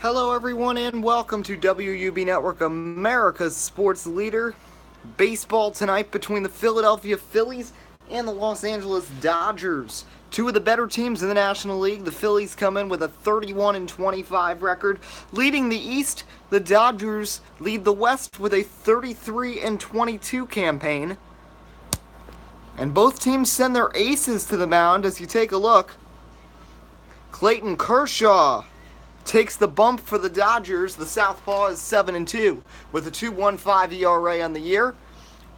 Hello, everyone, and welcome to WUB Network, America's sports leader. Baseball tonight between the Philadelphia Phillies and the Los Angeles Dodgers. Two of the better teams in the National League. The Phillies come in with a 31-25 record, leading the East. The Dodgers lead the West with a 33-22 campaign. And both teams send their aces to the mound as you take a look. Clayton Kershaw takes the bump for the Dodgers. The Southpaw is 7-2 with a 2.15 ERA on the year.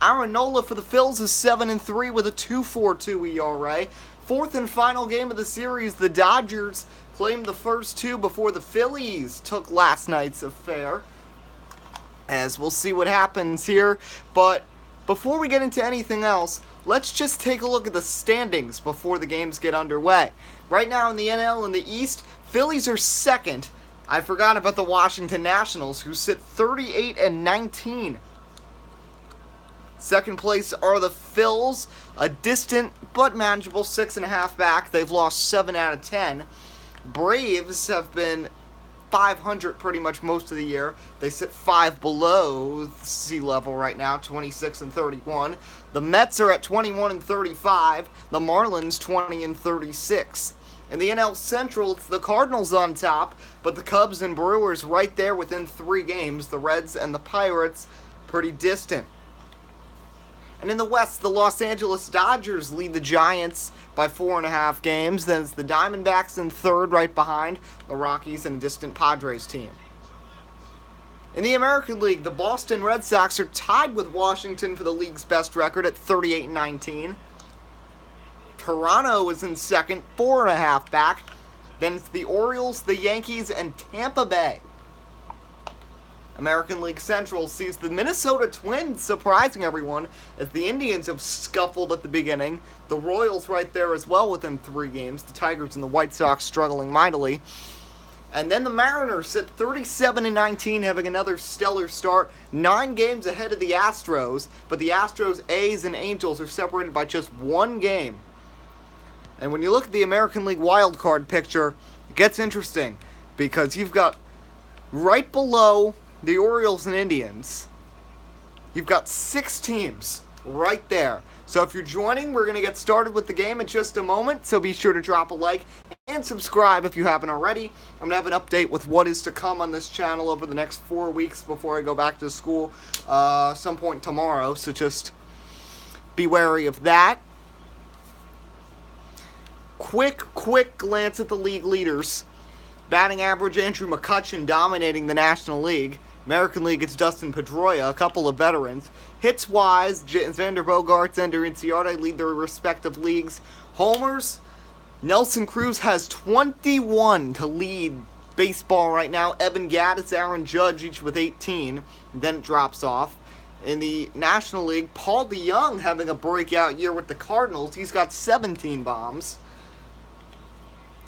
Aaron Nola for the Phillies is 7-3 with a 2.42 ERA. Fourth and final game of the series, the Dodgers claimed the first two before the Phillies took last night's affair. As we'll see what happens here. But before we get into anything else, let's just take a look at the standings before the games get underway. Right now in the NL in the East, Phillies are second. I forgot about the Washington Nationals, who sit 38-19. Second place are the Phils, a distant but manageable 6.5 back. They've lost 7 out of 10. Braves have been 500 pretty much most of the year. They sit 5 below sea level right now, 26-31. The Mets are at 21-35. The Marlins 20-36. In the NL Central, it's the Cardinals on top, but the Cubs and Brewers right there within 3 games. The Reds and the Pirates pretty distant. And in the West, the Los Angeles Dodgers lead the Giants by 4.5 games. Then it's the Diamondbacks in third, right behind the Rockies and distant Padres team. In the American League, the Boston Red Sox are tied with Washington for the league's best record at 38-19. Toronto is in second, 4.5 back. Then it's the Orioles, the Yankees, and Tampa Bay. American League Central sees the Minnesota Twins surprising everyone as the Indians have scuffled at the beginning. The Royals right there as well within 3 games. The Tigers and the White Sox struggling mightily. And then the Mariners sit 37-19, having another stellar start. 9 games ahead of the Astros, but the Astros, A's, and Angels are separated by just 1 game. And when you look at the American League wildcard picture, it gets interesting because you've got right below the Orioles and Indians, you've got 6 teams right there. So if you're joining, we're going to get started with the game in just a moment, so be sure to drop a like and subscribe if you haven't already. I'm going to have an update with what is to come on this channel over the next 4 weeks before I go back to school some point tomorrow, so just be wary of that. Quick glance at the league leaders. Batting average, Andrew McCutchen dominating the National League. American League, it's Dustin Pedroia, a couple of veterans. Hits-wise, Xander Bogaerts and Inciarte lead their respective leagues. Homers, Nelson Cruz has 21 to lead baseball right now. Evan Gattis, Aaron Judge, each with 18. Then it drops off. In the National League, Paul DeJong having a breakout year with the Cardinals. He's got 17 bombs.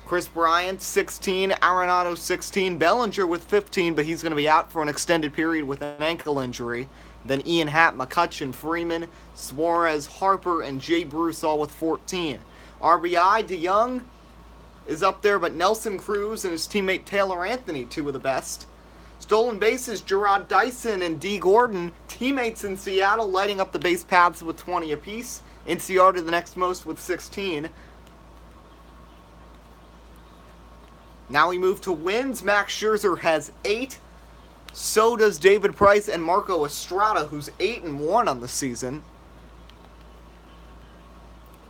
Chris Bryant, 16. Arenado, 16. Bellinger with 15, but he's going to be out for an extended period with an ankle injury. Then Ian Happ, McCutchen, Freeman, Suarez, Harper, and Jay Bruce all with 14. RBI, DeJong is up there, but Nelson Cruz and his teammate Taylor Anthony, 2 of the best. Stolen bases, Gerard Dyson and D. Gordon, teammates in Seattle, lighting up the base paths with 20 apiece. Inciarte the next most with 16. Now we move to wins. Max Scherzer has 8. So does David Price and Marco Estrada, who's 8-1 on the season.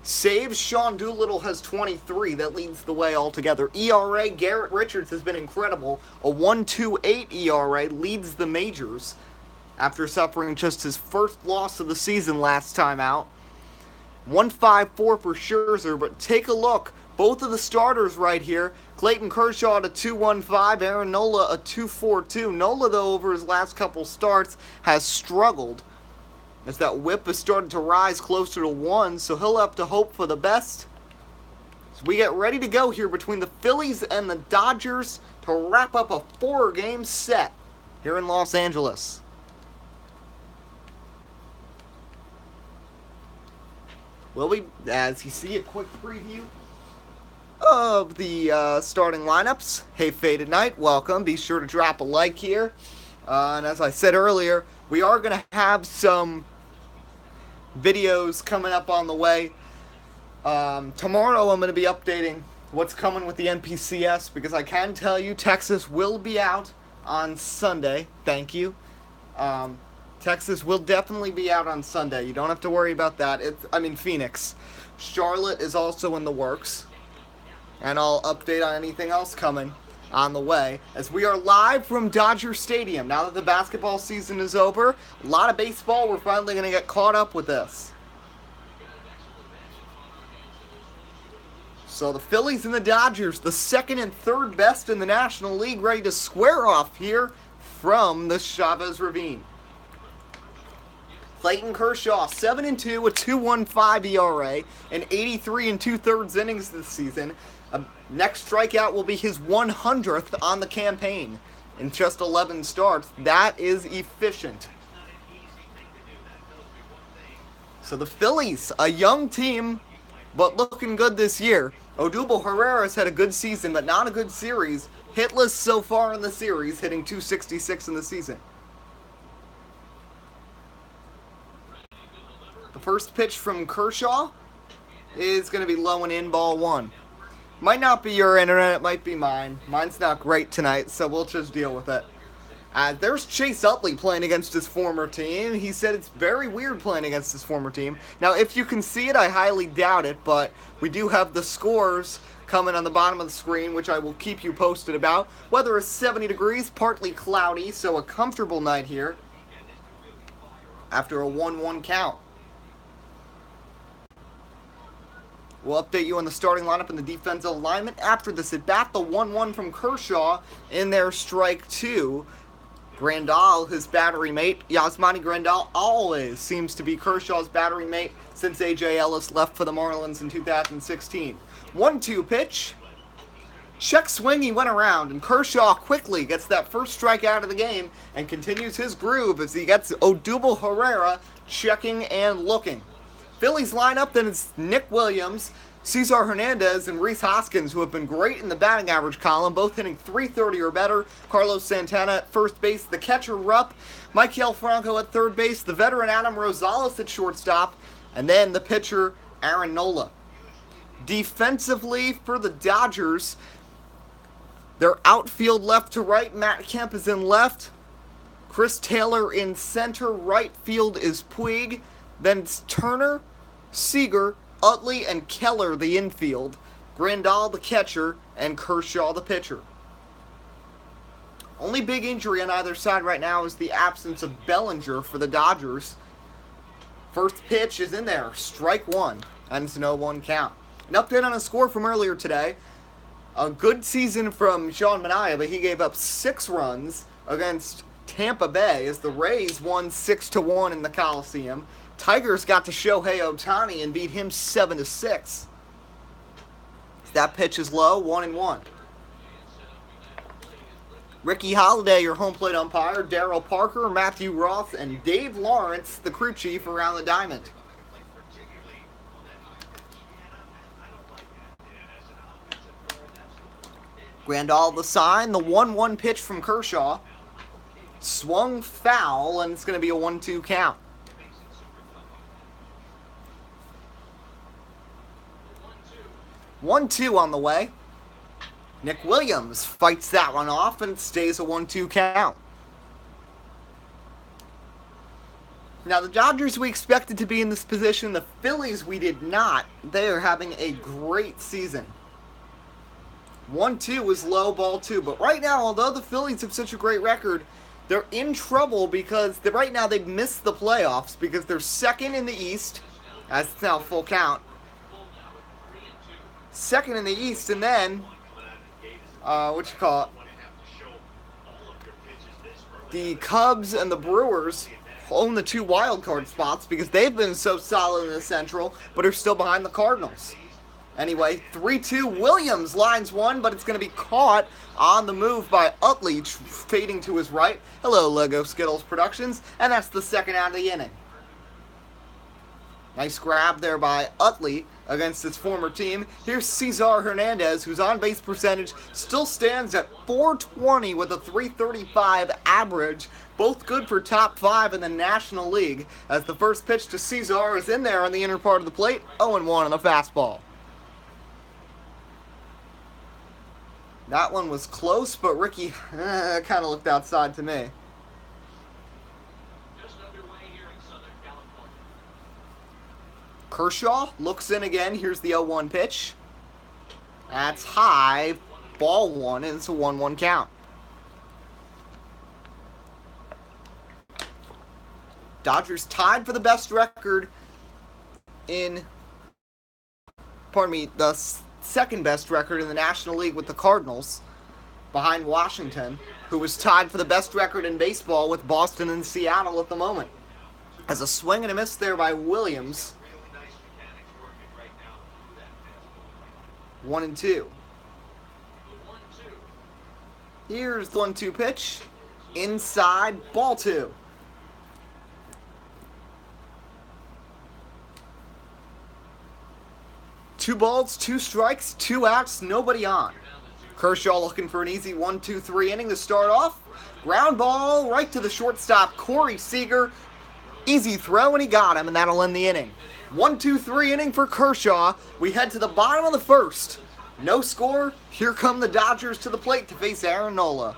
Saves, Sean Doolittle has 23. That leads the way altogether. ERA, Garrett Richards has been incredible. A 1.28 ERA leads the majors after suffering just his first loss of the season last time out. 1.54 for Scherzer, but take a look. Both of the starters right here. Clayton Kershaw at a 2.15, Aaron Nola a 2.42. Nola, though, over his last couple starts, has struggled as that whip has started to rise closer to 1, so he'll have to hope for the best. So we get ready to go here between the Phillies and the Dodgers to wrap up a 4-game set here in Los Angeles. Will we, as you see, a quick preview of the starting lineups. Hey, Faded Knight, welcome. Be sure to drop a like here. And as I said earlier, we are going to have some videos coming up on the way. Tomorrow I'm going to be updating what's coming with the NPCS, because I can tell you Texas will be out on Sunday. Thank you. Texas will definitely be out on Sunday. You don't have to worry about that. Phoenix. Charlotte is also in the works. And I'll update on anything else coming on the way, as we are live from Dodger Stadium. Now that the basketball season is over, a lot of baseball, we're finally going to get caught up with this. So the Phillies and the Dodgers, the second and third best in the National League, ready to square off here from the Chavez Ravine. Clayton Kershaw, 7-2, a 2.15 ERA, and 83 2/3 innings this season. Next strikeout will be his 100th on the campaign in just 11 starts. That is efficient. So the Phillies, a young team, but looking good this year. Odubel Herrera's had a good season, but not a good series. Hitless so far in the series, hitting .266 in the season. The first pitch from Kershaw is going to be low and in, ball one. Might not be your internet, it might be mine. Mine's not great tonight, so we'll just deal with it. There's Chase Utley playing against his former team. He said it's very weird playing against his former team. Now, if you can see it, I highly doubt it, but we do have the scores coming on the bottom of the screen, which I will keep you posted about. Weather is 70 degrees, partly cloudy, so a comfortable night here after a 1-1 count. We'll update you on the starting lineup and the defensive alignment after this at bat. The 1-1 from Kershaw in their strike two. Grandal, his battery mate. Yasmani Grandal always seems to be Kershaw's battery mate since A.J. Ellis left for the Marlins in 2016. 1-2 pitch. Check swing, he went around, and Kershaw quickly gets that first strike out of the game and continues his groove as he gets Odubel Herrera checking and looking. Phillies lineup, then it's Nick Williams, Cesar Hernandez, and Rhys Hoskins, who have been great in the batting average column, both hitting .330 or better. Carlos Santana at first base, the catcher Rupp, Michael Franco at third base, the veteran Adam Rosales at shortstop, and then the pitcher Aaron Nola. Defensively for the Dodgers, their outfield left to right, Matt Kemp is in left, Chris Taylor in center, right field is Puig. Then it's Turner, Seager, Utley, and Keller the infield, Grandal the catcher, and Kershaw the pitcher. Only big injury on either side right now is the absence of Bellinger for the Dodgers. First pitch is in there, strike one, and it's an 0-1 count. An update on a score from earlier today. A good season from Sean Manaea, but he gave up 6 runs against Tampa Bay as the Rays won 6-1 in the Coliseum. Tigers got to Shohei Ohtani and beat him 7-6. That pitch is low, 1-1. Ricky Holiday, your home plate umpire, Darryl Parker, Matthew Roth, and Dave Lawrence, the crew chief around the diamond. Grandal the sign, the 1-1 pitch from Kershaw. Swung foul, and it's going to be a 1-2 count. 1-2 on the way. Nick Williams fights that one off, and it stays a 1-2 count. Now, the Dodgers we expected to be in this position. The Phillies we did not. They are having a great season. 1-2 is low, ball 2. But right now, although the Phillies have such a great record, they're in trouble because right now they've missed the playoffs because they're second in the East, as it's now full count. Second in the East, and then, the Cubs and the Brewers own the 2 wild card spots because they've been so solid in the Central, but are still behind the Cardinals. Anyway, 3-2, Williams lines one, but it's going to be caught on the move by Utley, fading to his right. Hello, Lego Skittles Productions, and that's the second out of the inning. Nice grab there by Utley against his former team. Here's Cesar Hernandez, whose on-base percentage still stands at .420 with a .335 average. Both good for top 5 in the National League. As the first pitch to Cesar is in there on the inner part of the plate, 0-1 on the fastball. That one was close, but Ricky kind of looked outside to me. Kershaw looks in again. Here's the 0-1 pitch. That's high. Ball 1, and it's a 1-1 count. Dodgers tied for the best record the second best record in the National League with the Cardinals, behind Washington, who was tied for the best record in baseball with Boston and Seattle at the moment. As a swing and a miss there by Williams. 1-2. Here's the 1-2 pitch. Inside, ball 2. Two balls, 2 strikes, 2 outs, nobody on. Kershaw looking for an easy 1-2-3 inning to start off. Ground ball right to the shortstop, Corey Seager. Easy throw, and he got him, and that'll end the inning. 1-2-3 inning for Kershaw. We head to the bottom of the first. No score. Here come the Dodgers to the plate to face Aaron Nola.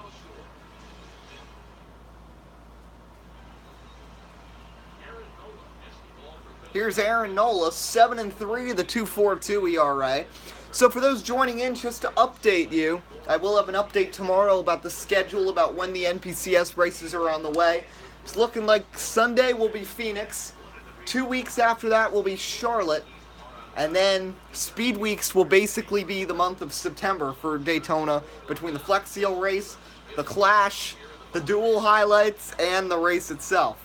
Here's Aaron Nola, 7-3, the 2.42 ERA. So for those joining in, just to update you, I will have an update tomorrow about the schedule, about when the NPCS races are on the way. It's looking like Sunday will be Phoenix. 2 weeks after that will be Charlotte. And then Speed Weeks will basically be the month of September for Daytona, between the Flex Seal race, the Clash, the dual highlights, and the race itself.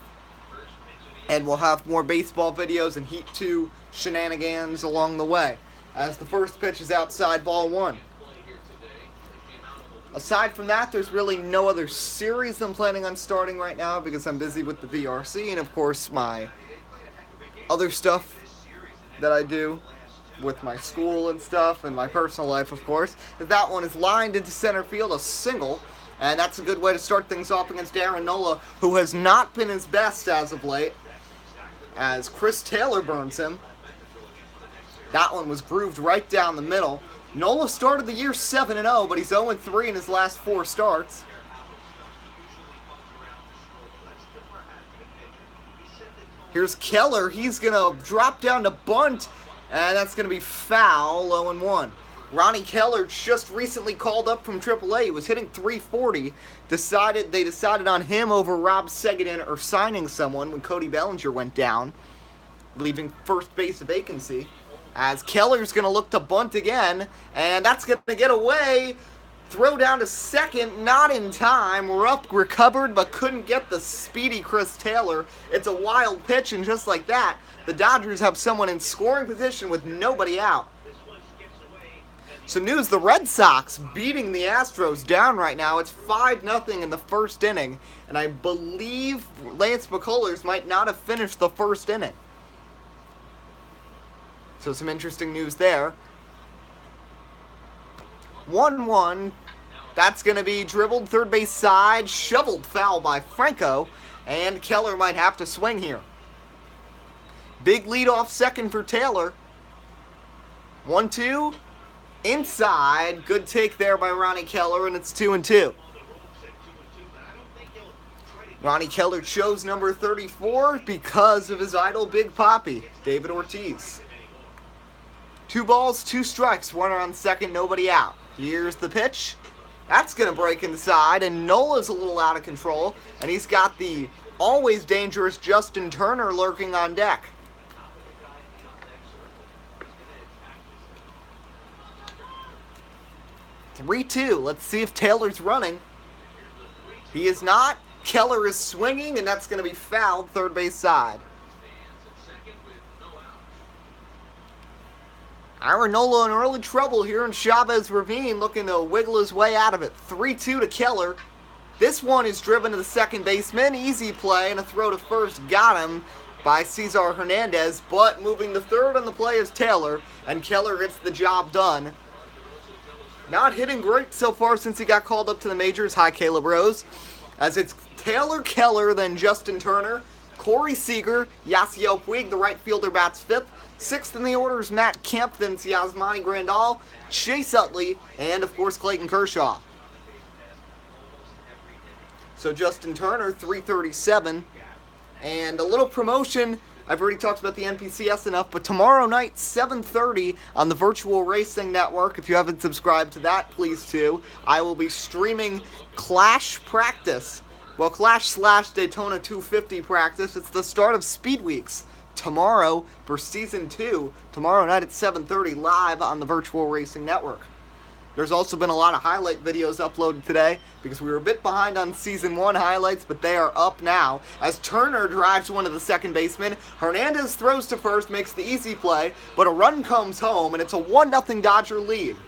And we'll have more baseball videos and Heat 2 shenanigans along the way, as the first pitch is outside, ball 1. Aside from that, there's really no other series I'm planning on starting right now because I'm busy with the VRC and, of course, my other stuff that I do with my school and stuff, and my personal life, of course. That one is lined into center field, a single, and that's a good way to start things off against Aaron Nola, who has not been his best as of late, as Chris Taylor burns him. That one was grooved right down the middle. Nola started the year 7-0, but he's 0-3 in his last 4 starts. Here's Keller. He's going to drop down to bunt, and that's going to be foul, 0-1. Ronnie Keller just recently called up from AAA. He was hitting .340. They decided on him over Rob Segedin or signing someone when Cody Bellinger went down, leaving first base a vacancy. As Keller's going to look to bunt again, and that's going to get away. Throw down to second, not in time. Rupp recovered, but couldn't get the speedy Chris Taylor. It's a wild pitch, and just like that, the Dodgers have someone in scoring position with nobody out. Some news, the Red Sox beating the Astros down right now. It's 5-0 in the first inning, and I believe Lance McCullers might not have finished the first inning. So some interesting news there. 1-1. That's going to be dribbled third base side, shoveled foul by Franco, and Keller might have to swing here. Big lead off second for Taylor. 1-2. Inside. Good take there by Ronnie Keller, and it's 2-2. Ronnie Keller chose number 34 because of his idol Big Papi, David Ortiz. 2 balls, 2 strikes, 1 on second, nobody out. Here's the pitch. That's going to break inside, and Nola's a little out of control, and he's got the always dangerous Justin Turner lurking on deck. (3-2). Let's see if Taylor's running. He is not. Keller is swinging, and that's going to be fouled third base side. Aaron Nola in early trouble here in Chavez Ravine, looking to wiggle his way out of it. 3-2 to Keller. This one is driven to the second baseman. Easy play, and a throw to first got him. by Cesar Hernandez, but moving to third on the play is Taylor, and Keller gets the job done. Not hitting great so far since he got called up to the majors. Hi, Caleb Rose. As it's Taylor, Keller, then Justin Turner, Corey Seager, Yasiel Puig, the right fielder, bats fifth. Sixth in the order is Matt Kemp, then Yasmani Grandal, Chase Utley, and of course Clayton Kershaw. So Justin Turner, 337. And a little promotion. I've already talked about the NPCS enough, but tomorrow night, 7:30 on the Virtual Racing Network. If you haven't subscribed to that, please do. I will be streaming Clash Practice. Well, Clash/Daytona 250 practice. It's the start of Speed Weeks tomorrow for Season 2. Tomorrow night at 7:30 live on the Virtual Racing Network. There's also been a lot of highlight videos uploaded today because we were a bit behind on Season 1 highlights, but they are up now. As Turner drives one of the second basemen, Hernandez throws to first, makes the easy play, but a run comes home, and it's a 1-0 Dodger lead.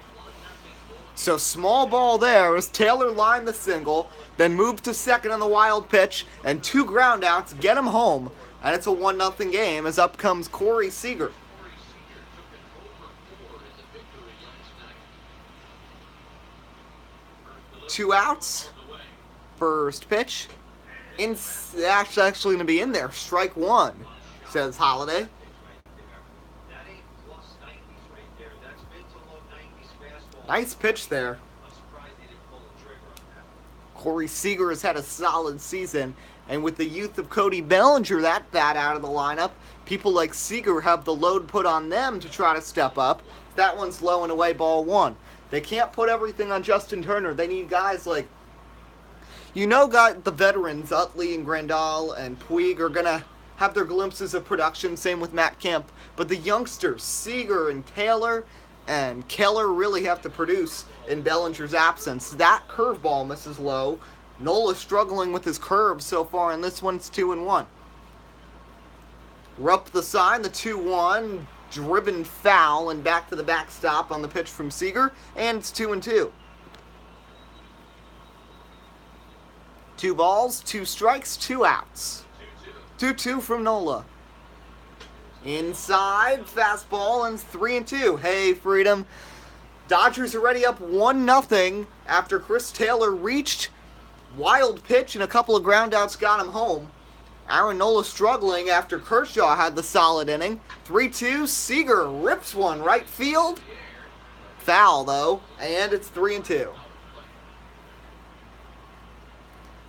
So small ball there as Taylor lined the single, then moved to second on the wild pitch, and 2 groundouts get him home, and it's a 1-0 game as up comes Corey Seager. Two outs. First pitch. Actually going to be in there. Strike one, says Holiday. Nice pitch there. Corey Seager has had a solid season. And with the youth of Cody Bellinger, that bat out of the lineup, people like Seager have the load put on them to try to step up. That one's low and away, ball one. They can't put everything on Justin Turner. They need guys like, the veterans, Utley and Grandal and Puig are going to have their glimpses of production. Same with Matt Kemp. But the youngsters, Seager and Taylor and Keller, really have to produce in Bellinger's absence. That curveball misses low. Nola struggling with his curve so far, and this one's 2-1. We're up the side, the 2-1. Driven foul and back to the backstop on the pitch from Seager, and it's 2-2. 2 balls, 2 strikes, 2 outs. 2-2 from Nola. Inside, fastball, and 3-2. Hey, Freedom. Dodgers already up 1-0 after Chris Taylor reached. Wild pitch and a couple of groundouts got him home. Aaron Nola struggling after Kershaw had the solid inning. 3-2, Seager rips one right field. Foul, though, and it's 3-2.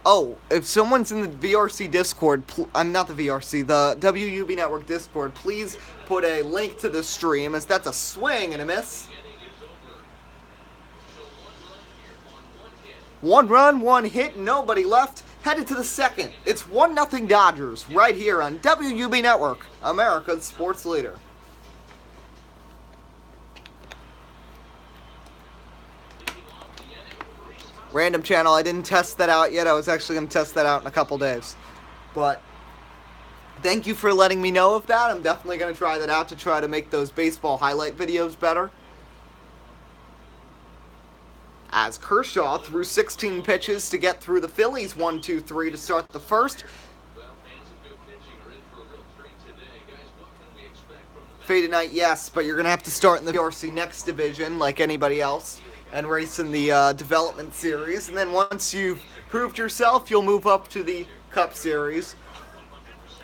Oh, if someone's in the VRC Discord, I'm not the VRC, the WUB Network Discord, please put a link to the stream, as that's a swing and a miss. 1 run, 1 hit, nobody left. Headed to the second. It's 1-0 Dodgers right here on WUB Network, America's sports leader. Random channel. I didn't test that out yet. I was actually going to test that out in a couple days. But thank you for letting me know of that. I'm definitely going to try that out to try to make those baseball highlight videos better. As Kershaw threw 16 pitches to get through the Phillies 1-2-3 to start the first. Faded night, yes, but you're going to have to start in the VRC next division like anybody else and race in the development series. And then once you've proved yourself, you'll move up to the Cup Series.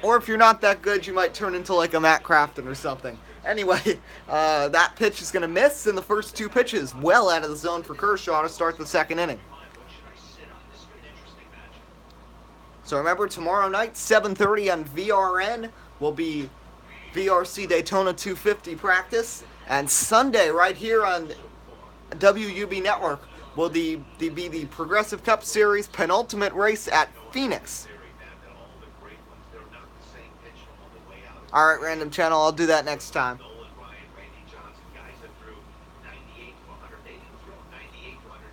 Or if you're not that good, you might turn into like a Matt Crafton or something. Anyway, that pitch is going to miss in the first 2 pitches. Well out of the zone for Kershaw to start the second inning. So remember, tomorrow night, 7:30 on VRN will be VRC Daytona 250 practice. And Sunday, right here on WUB Network, will be the Progressive Cup Series penultimate race at Phoenix. Alright, random channel, I'll do that next time.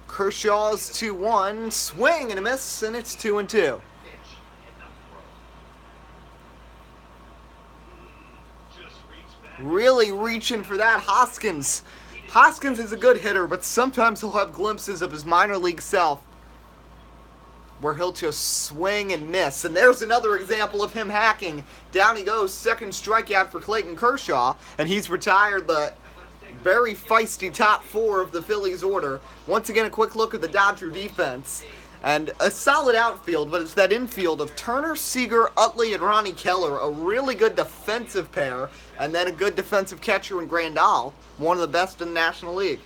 Kershaw's 2-1, swing and a miss, and it's 2-2. Really reaching for that, Hoskins. Hoskins is a good hitter, but sometimes he'll have glimpses of his minor league self. where he'll just swing and miss. And there's another example of him hacking. Down he goes, second strikeout for Clayton Kershaw, and he's retired the very feisty top four of the Phillies order. Once again, a quick look at the Dodger defense. And a solid outfield, but it's that infield of Turner, Seager, Utley, and Ronnie Keller, a really good defensive pair, and then a good defensive catcher in Grandal, one of the best in the National League.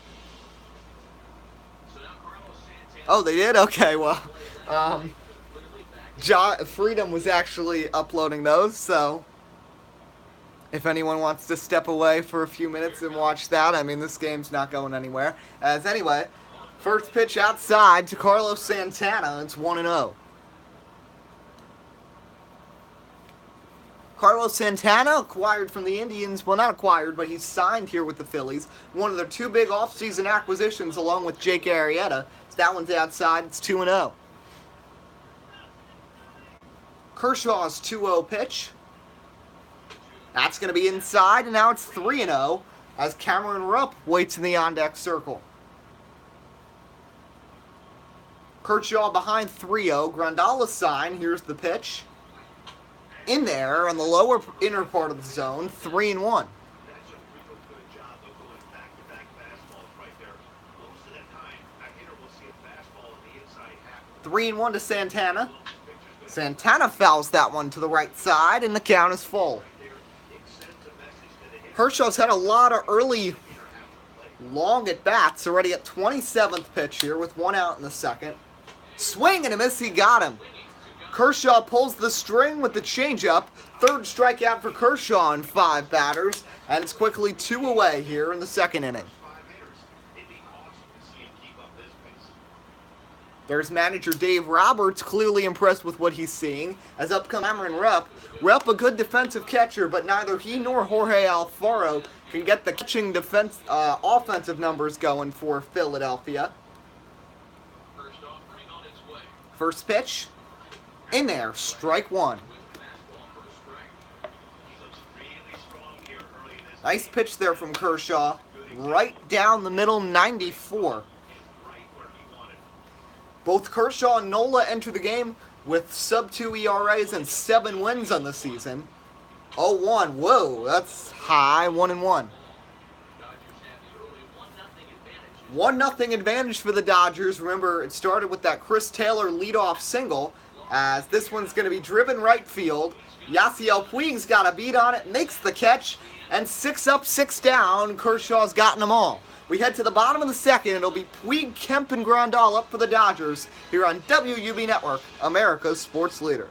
Oh, they did? Okay, well, Freedom was actually uploading those, so if anyone wants to step away for a few minutes and watch that, I mean, this game's not going anywhere. As anyway, first pitch outside to Carlos Santana. It's 1-0. Carlos Santana, acquired from the Indians. Well, not acquired, but he's signed here with the Phillies. One of their two big offseason acquisitions along with Jake Arrieta. So that one's outside. It's 2-0. Kershaw's 2-0 pitch. That's going to be inside, and now it's 3-0 as Cameron Rupp waits in the on-deck circle. Kershaw behind 3-0. Grandal sign. Here's the pitch. In there on the lower inner part of the zone. 3-1. 3-1 to Santana. Santana fouls that one to the right side, and the count is full. Kershaw's had a lot of early long at-bats, already at 27th pitch here with one out in the second. Swing and a miss, he got him. Kershaw pulls the string with the changeup. Third strikeout for Kershaw in 5 batters, and it's quickly 2 away here in the second inning. There's manager Dave Roberts, clearly impressed with what he's seeing, as up comes Cameron Rupp. Rupp, a good defensive catcher, but neither he nor Jorge Alfaro can get the catching offensive numbers going for Philadelphia. First pitch, in there, strike one. Nice pitch there from Kershaw, right down the middle, 94. Both Kershaw and Nola enter the game with sub-2 ERAs and 7 wins on the season. 0-1, whoa, that's high, 1-1. 1-0 advantage for the Dodgers. Remember, it started with that Chris Taylor leadoff single, as this one's going to be driven right field. Yasiel Puig's got a beat on it, makes the catch, and 6 up, 6 down. Kershaw's gotten them all. We head to the bottom of the second. It'll be Puig, Kemp, and Grandal up for the Dodgers here on WUB Network, America's sports leader.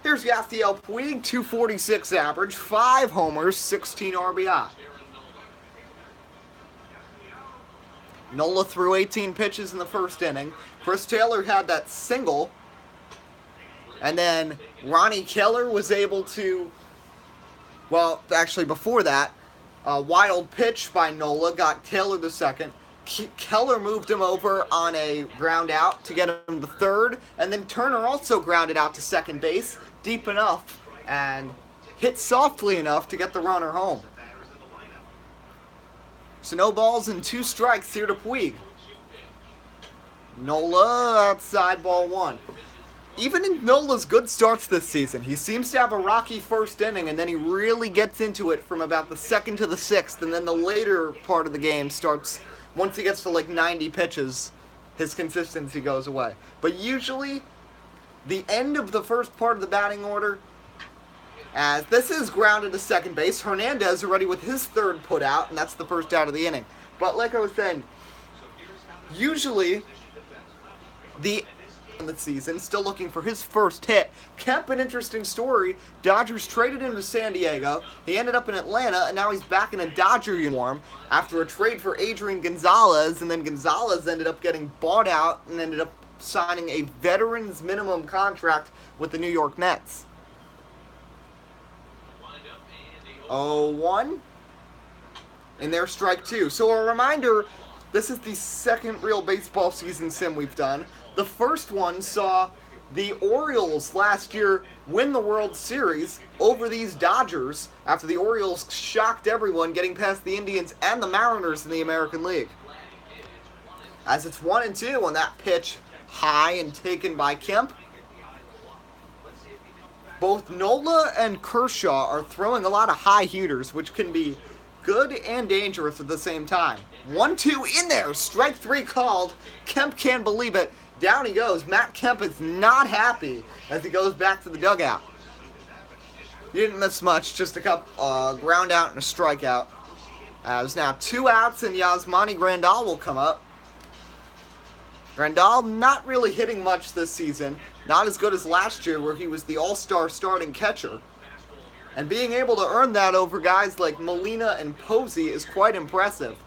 Here's Yasiel Puig, 246 average, 5 homers, 16 RBI. Nola threw 18 pitches in the first inning. Chris Taylor had that single. And then Ronnie Keller was able to, well, actually before that, a wild pitch by Nola got Taylor to second. Keller moved him over on a ground out to get him to third. And then Turner also grounded out to second base, deep enough, and hit softly enough to get the runner home. So no balls and 2 strikes here to Puig. Nola outside, ball 1. Even in Nola's good starts this season, he seems to have a rocky first inning, and then he really gets into it from about the 2nd to the 6th, and then the later part of the game starts, once he gets to like 90 pitches, his consistency goes away. But usually, the end of the first part of the batting order, as this is grounded to second base. Hernandez already with his third put out, and that's the first out of the inning. But like I was saying, usually the season, still looking for his first hit. Kemp, an interesting story. Dodgers traded him to San Diego. He ended up in Atlanta, and now he's back in a Dodger uniform after a trade for Adrian Gonzalez, and then Gonzalez ended up getting bought out and ended up signing a veteran's minimum contract with the New York Mets. 0-1. And there's strike 2. So a reminder, this is the second real baseball season sim we've done. The first one saw the Orioles last year win the World Series over these Dodgers after the Orioles shocked everyone, getting past the Indians and the Mariners in the American League. as it's 1-2 on that pitch, high and taken by Kemp. Both Nola and Kershaw are throwing a lot of high heaters, which can be good and dangerous at the same time. 1-2 in there, strike 3 called. Kemp can't believe it. Down he goes. Matt Kemp is not happy as he goes back to the dugout. He didn't miss much, just a couple ground out and a strikeout. There's now 2 outs, and Yasmani Grandal will come up. Grandal not really hitting much this season. Not as good as last year where he was the all-star starting catcher. And being able to earn that over guys like Molina and Posey is quite impressive.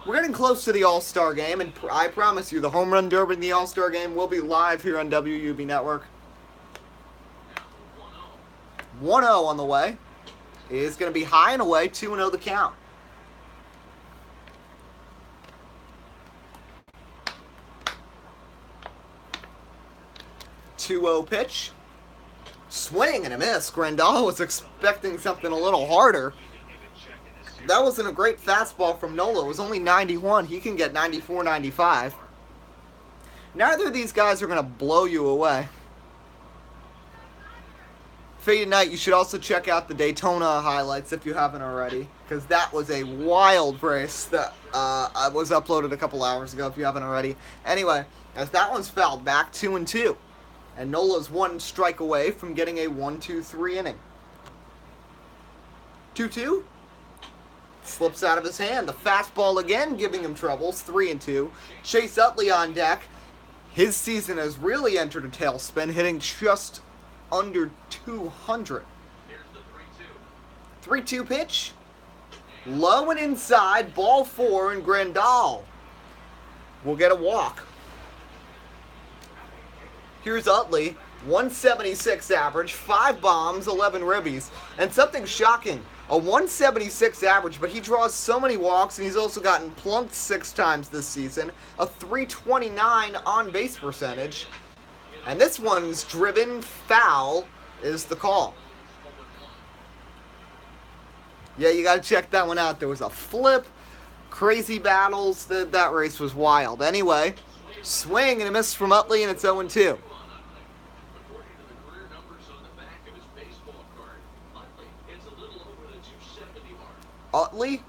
We're getting close to the All-Star game, and I promise you the Home Run Derby in the All-Star game will be live here on WUB Network. 1-0 on the way. It is going to be high and away, 2-0 the count. .20 pitch. Swing and a miss. Grandal was expecting something a little harder. That wasn't a great fastball from Nola. It was only 91. He can get 94, 95. Neither of these guys are going to blow you away. Fade night, you should also check out the Daytona highlights if you haven't already, because that was a wild race that was uploaded a couple hours ago if you haven't already. Anyway, as that one's fouled back, 2-2. And Nola's 1 strike away from getting a 1-2-3 inning. 2-2. Slips out of his hand. The fastball again giving him troubles. 3-2. Chase Utley on deck. His season has really entered a tailspin, hitting just under 200. 3-2 pitch. Low and inside. Ball 4, and Grandal will get a walk. Here's Utley, 176 average, 5 bombs, 11 ribbies, and something shocking, a 176 average, but he draws so many walks, and he's also gotten plunked 6 times this season, a 329 on-base percentage, and this one's driven foul is the call. Yeah, you gotta check that one out. There was a flip, crazy battles, that race was wild. Anyway, swing and a miss from Utley, and it's 0-2. Utley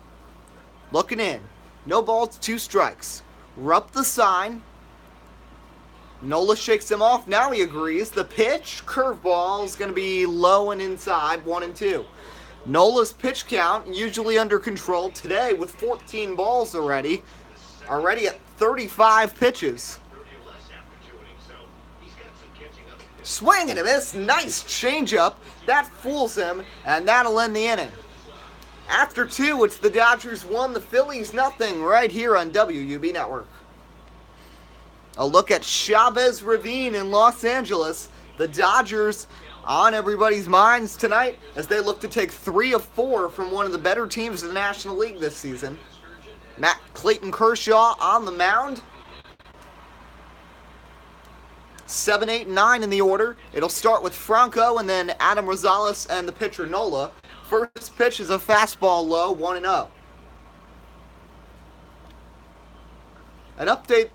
looking in. No balls, 2 strikes. Rupp the sign. Nola shakes him off. Now he agrees. The pitch, curveball, is going to be low and inside, 1-2. Nola's pitch count, usually under control today with 14 balls already at 35 pitches. Swing and a miss. Nice changeup. That fools him, and that'll end the inning. After 2, it's the Dodgers 1, the Phillies nothing, right here on WUB Network. A look at Chavez Ravine in Los Angeles. The Dodgers on everybody's minds tonight as they look to take 3 of 4 from one of the better teams in the National League this season. Clayton Kershaw on the mound. 7, 8, and 9 in the order. It'll start with Franco and then Adam Rosales and the pitcher Nola. First pitch is a fastball low, 1-0. An update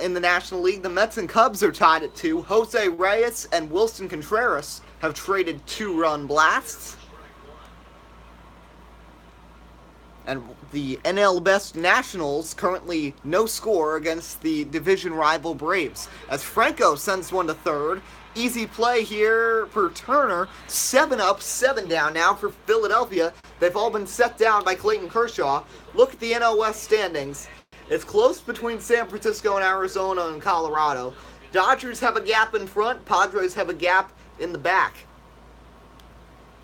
in the National League, the Mets and Cubs are tied at 2. Jose Reyes and Wilson Contreras have traded 2-run blasts. And the NL Best Nationals currently no score against the division rival Braves. As Franco sends one to third. Easy play here for Turner. 7 up, 7 down now for Philadelphia. They've all been set down by Clayton Kershaw. Look at the NL West standings. It's close between San Francisco and Arizona and Colorado. Dodgers have a gap in front. Padres have a gap in the back.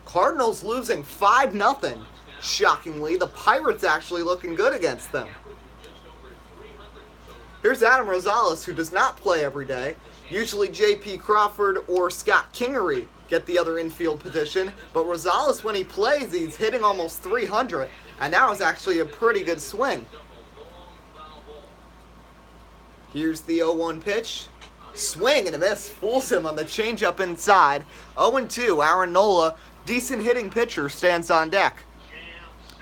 Cardinals losing 5-0. Shockingly, the Pirates actually looking good against them. Here's Adam Rosales, who does not play every day. Usually J.P. Crawford or Scott Kingery get the other infield position, but Rosales, when he plays, he's hitting almost 300, and that was actually a pretty good swing. Here's the 0-1 pitch. Swing and a miss. Fools him on the changeup inside. 0-2. Aaron Nola, decent hitting pitcher, stands on deck.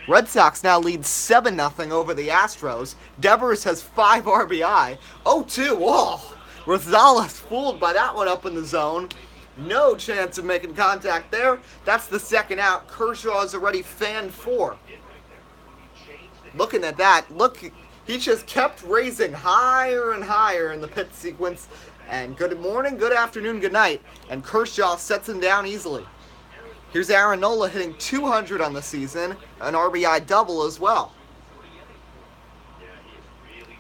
Red Sox now lead 7-0 over the Astros. Devers has 5 RBI. 0-2. Whoa. Rosales fooled by that one up in the zone. No chance of making contact there. That's the second out. Kershaw is already fanned 4. Looking at that, look, he just kept raising higher and higher in the pitch sequence. And good morning, good afternoon, good night. And Kershaw sets him down easily. Here's Aaron Nola hitting 200 on the season, an RBI double as well.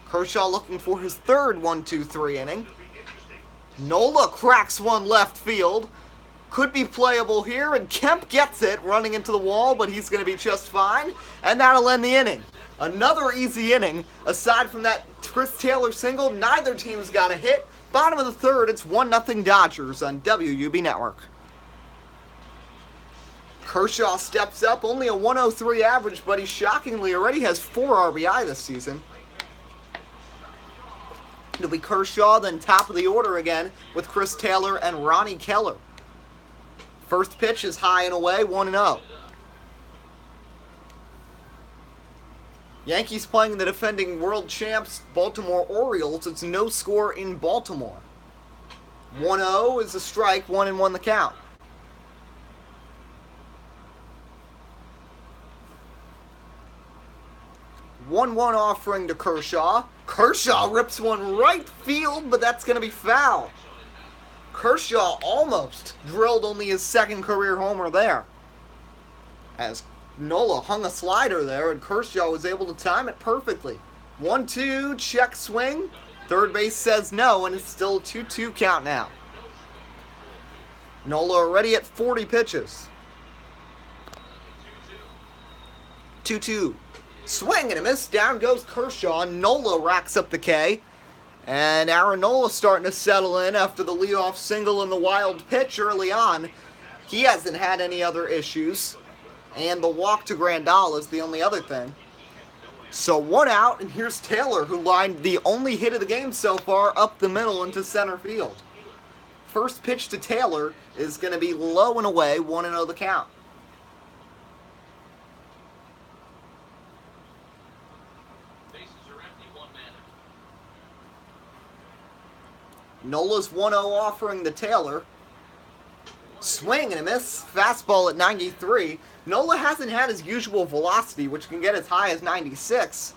Kershaw looking for his third 1-2-3 inning. Nola cracks one left field. Could be playable here, and Kemp gets it, running into the wall, but he's going to be just fine, and that'll end the inning. Another easy inning. Aside from that Chris Taylor single, neither team's got a hit. Bottom of the third, it's 1-0 Dodgers on WUB Network. Kershaw steps up, only a 103 average, but he shockingly already has 4 RBI this season. It'll be Kershaw, then top of the order again with Chris Taylor and Ronnie Keller. First pitch is high and away, 1-0. Yankees playing the defending world champs Baltimore Orioles. It's no score in Baltimore. 1-0 is a strike, 1-1 the count. One offering to Kershaw. Kershaw rips one right field, but that's going to be foul. Kershaw almost drilled only his second career homer there, as Nola hung a slider there, and Kershaw was able to time it perfectly. 1-2, check swing. Third base says no, and it's still a 2-2 count now. Nola already at 40 pitches. 2-2. Swing and a miss. Down goes Kershaw. Nola racks up the K. And Aaron Nola starting to settle in after the leadoff single and the wild pitch early on. He hasn't had any other issues. And the walk to Grandal is the only other thing. So 1 out, and here's Taylor, who lined the only hit of the game so far up the middle into center field. First pitch to Taylor is going to be low and away, 1-0 the count. Nola's 1-0 offering to Taylor. Swing and a miss. Fastball at 93. Nola hasn't had his usual velocity, which can get as high as 96.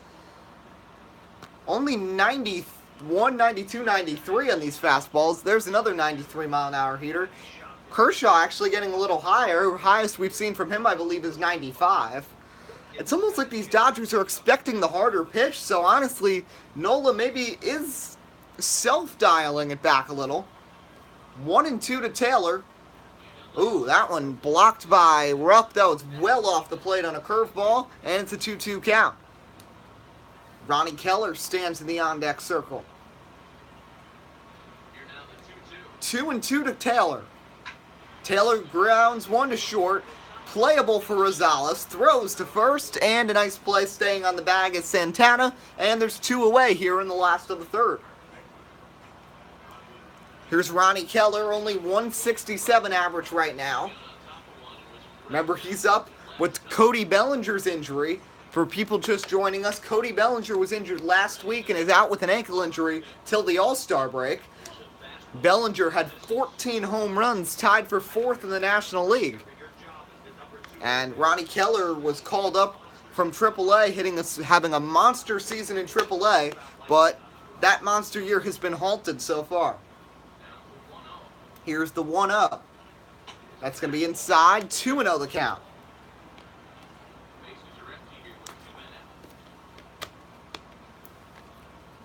Only 91, 92, 93 on these fastballs. There's another 93-mile-an-hour heater. Kershaw actually getting a little higher. Highest we've seen from him, I believe, is 95. It's almost like these Dodgers are expecting the harder pitch, so honestly, Nola maybe is self-dialing it back a little. 1-2 to Taylor. Ooh, that one blocked by Rupp. That was well off the plate on a curveball, and it's a 2-2 count. Ronnie Keller stands in the on-deck circle. 2-2 to Taylor. Taylor grounds one to short. Playable for Rosales. Throws to first, and a nice play staying on the bag is Santana, and there's 2 away here in the last of the third. Here's Ronnie Keller, only 167 average right now. Remember, he's up with Cody Bellinger's injury. For people just joining us, Cody Bellinger was injured last week and is out with an ankle injury till the All-Star break. Bellinger had 14 home runs, tied for 4th in the National League. And Ronnie Keller was called up from AAA, having a monster season in AAA, but that monster year has been halted so far. Here's the 1-0. That's going to be inside. 2-0 the count.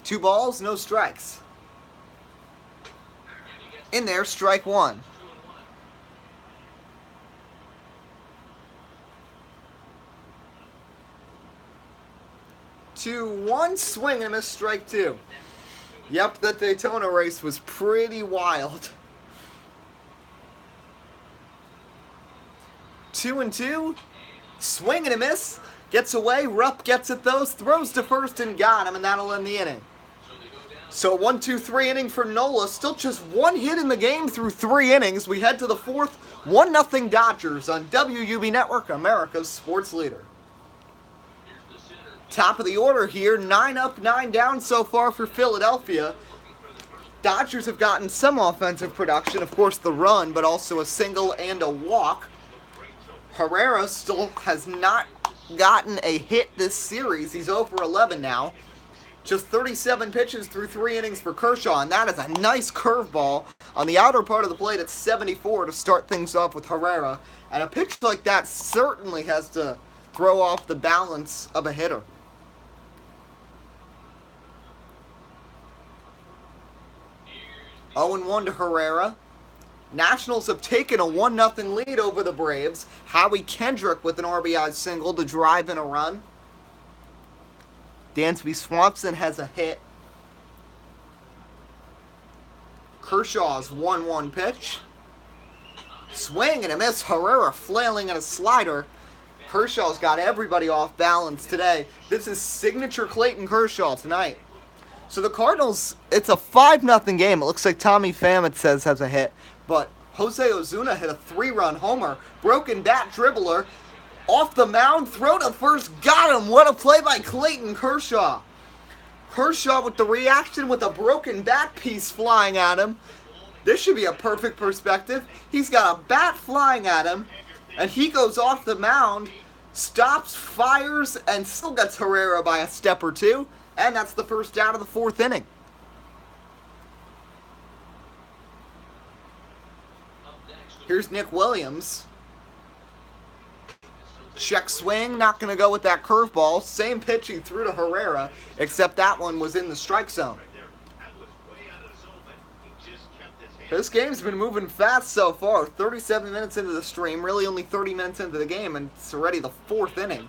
Two balls, no strikes. In there, strike 1. 2-1, swing and a miss, strike 2. Yep, that Daytona race was pretty wild. 2-2, swing and a miss, gets away, Rupp gets it though, throws to first and got him, and that'll end the inning. So 1-2-3 inning for Nola, still just 1 hit in the game through 3 innings. We head to the 4th, 1-0 Dodgers on WUB Network, America's sports leader. Top of the order here, 9 up, 9 down so far for Philadelphia. Dodgers have gotten some offensive production, of course the run, but also a single and a walk. Herrera still has not gotten a hit this series. He's over 11 now. Just 37 pitches through 3 innings for Kershaw, and that is a nice curveball on the outer part of the plate at 74 to start things off with Herrera. And a pitch like that certainly has to throw off the balance of a hitter. 0-1 to Herrera. Nationals have taken a 1-0 lead over the Braves. Howie Kendrick with an RBI single to drive in a run. Dansby Swanson has a hit. Kershaw's 1-1 pitch. Swing and a miss. Herrera flailing at a slider. Kershaw's got everybody off balance today. This is signature Clayton Kershaw tonight. So the Cardinals, it's a 5-0 game. It looks like Tommy Pham, it says, has a hit. But Jose Ozuna hit a 3-run homer. Broken bat dribbler. Off the mound, throw to first, got him. What a play by Clayton Kershaw. Kershaw with the reaction with a broken bat piece flying at him. This should be a perfect perspective. He's got a bat flying at him, and he goes off the mound, stops, fires, and still gets Herrera by a step or two. And that's the first out of the 4th inning. Here's Nick Williams. Check swing, not going to go with that curveball. Same pitch he threw to Herrera, except that one was in the strike zone. This game's been moving fast so far. 37 minutes into the stream, really only 30 minutes into the game, and it's already the 4th inning.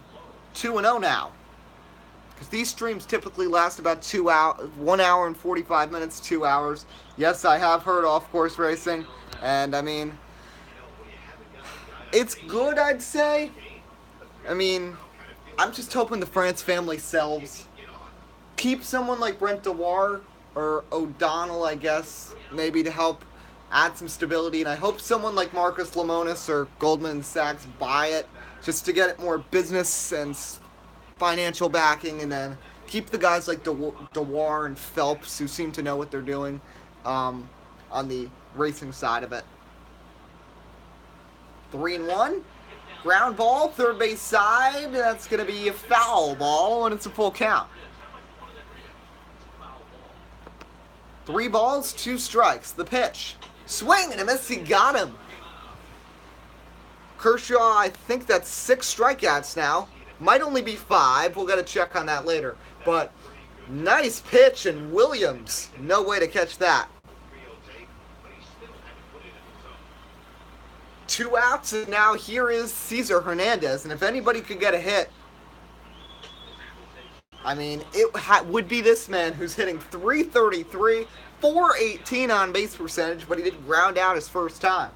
2-0 now. Because these streams typically last about 1 hour and 45 minutes, 2 hours. Yes, I have heard off-course racing, and I mean, it's good, I'd say. I mean, I'm just hoping the France family sells. Keep someone like Brent Dewar or O'Donnell, I guess, maybe to help add some stability. And I hope someone like Marcus Lemonis or Goldman Sachs buy it just to get it more business and financial backing. And then keep the guys like Dewar and Phelps who seem to know what they're doing on the racing side of it. 3-1. Ground ball, third base side. That's going to be a foul ball, and it's a full count. 3 balls, 2 strikes. The pitch. Swing and a miss. He got him. Kershaw, I think that's 6 strikeouts now. Might only be 5. We'll get a check on that later. But nice pitch, and Williams, no way to catch that. 2 outs, and now here is Cesar Hernandez. And if anybody could get a hit, I mean, it would be this man who's hitting .333, .418 on base percentage, but he didn't ground out his first time.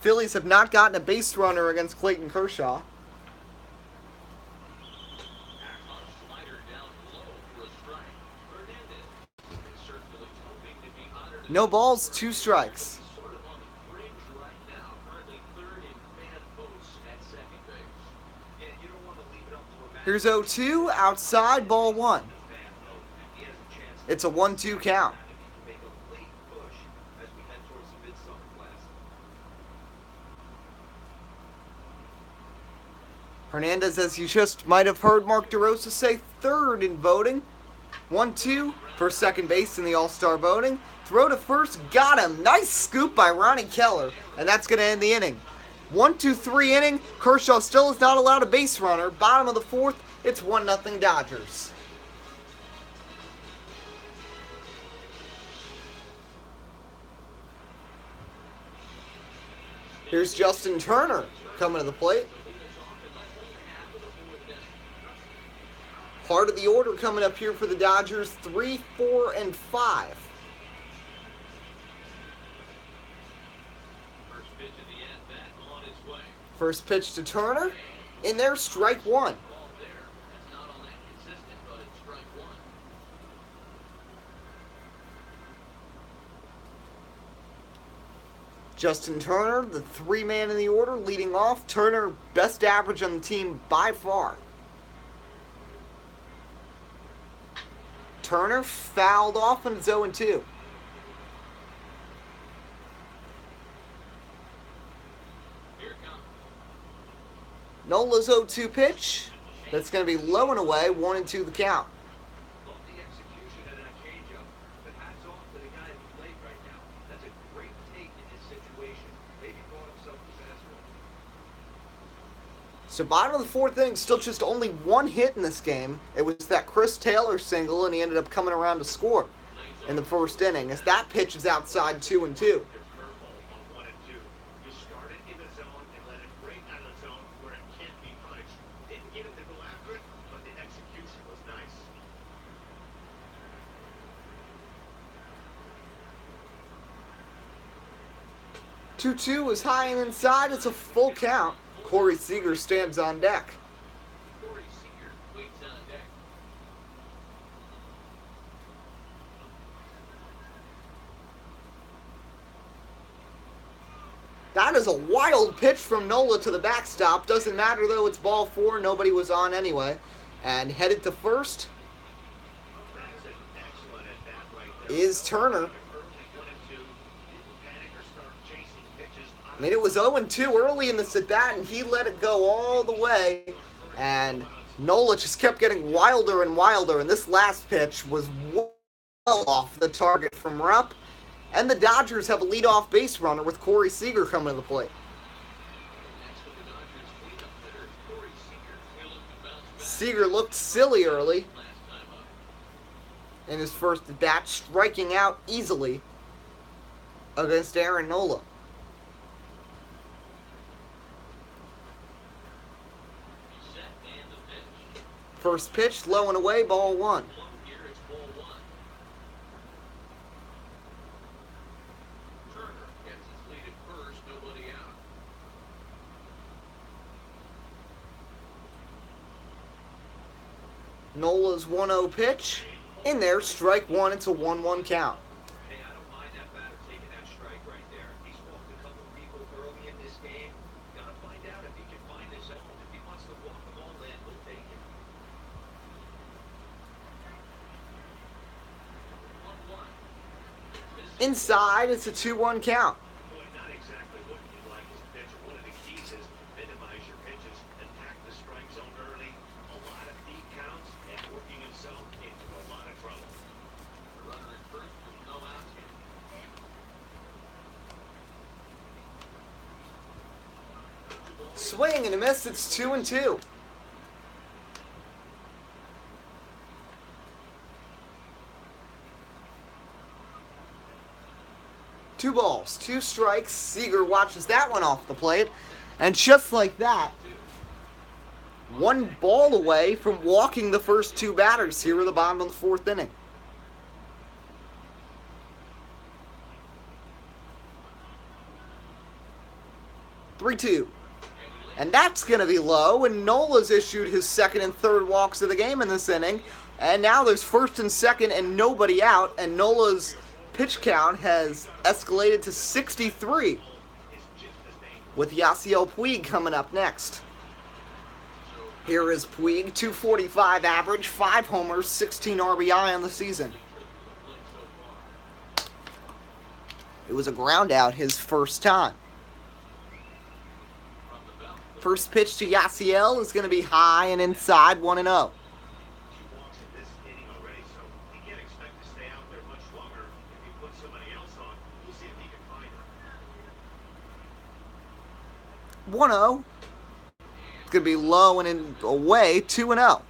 Phillies have not gotten a base runner against Clayton Kershaw. No balls, 2 strikes. Here's 0-2, outside, ball 1. It's a 1-2 count. Hernandez, as you just might have heard Mark DeRosa say, 3rd in voting. 1-2 for second base in the All-Star voting. Throw to first, got him. Nice scoop by Ronnie Keller, and that's going to end the inning. 1-2-3 inning. Kershaw still is not allowed a base runner. Bottom of the 4th, it's 1-0 Dodgers. Here's Justin Turner coming to the plate. Part of the order coming up here for the Dodgers, 3, 4, and 5. First pitch to Turner. In there, strike 1. Justin Turner, the three-man in the order, leading off. Turner, best average on the team by far. Turner fouled off and it's 0-2. Nola's 0-2 pitch. That's going to be low and away, 1-2 the count. So bottom of the fourth inning, still just only one hit in this game. It was that Chris Taylor single, and he ended up coming around to score in the first inning, as that pitch is outside 2-2. Two is high and inside. It's a full count. Corey Seager stands on deck. That is a wild pitch from Nola to the backstop. Doesn't matter though, it's ball four. Nobody was on anyway. And headed to first is Turner. I mean, it was 0-2 early in this at-bat, and he let it go all the way. And Nola just kept getting wilder and wilder, and this last pitch was well off the target from Rupp. And the Dodgers have a leadoff base runner with Corey Seager coming to the plate. Seager looked silly early in his first at-bat, striking out easily against Aaron Nola. First pitch, low and away, ball one. Nola's 1-0 pitch. In there, strike one, it's a 1-1 count. Hey, I don't mind that batter taking that strike right there. He's walked a couple people early in this game. Gotta find out if he can find his own. If he wants to walk them all in, we'll take it. 1-1. Inside, it's a 2-1 count. Boy, not exactly what you like as a pitcher. One of the keys is minimize your pitches, attack the strike zone early. A lot of deep counts and working himself into a lot of trouble. The runner at first with no outs here. Swing and a miss, it's 2-2. Two balls, two strikes. Seager watches that one off the plate. And just like that, one ball away from walking the first two batters here at the bottom of the fourth inning. Three-two. And that's going to be low, and Nola's issued his second and third walks of the game in this inning. And now there's first and second and nobody out, and Nola's pitch count has escalated to 63, with Yasiel Puig coming up next. Here is Puig, 245 average, 5 homers, 16 RBI on the season. It was a ground out his first time. First pitch to Yasiel is going to be high and inside, 1-0. One 0. It's going to be low and in away, 2-0.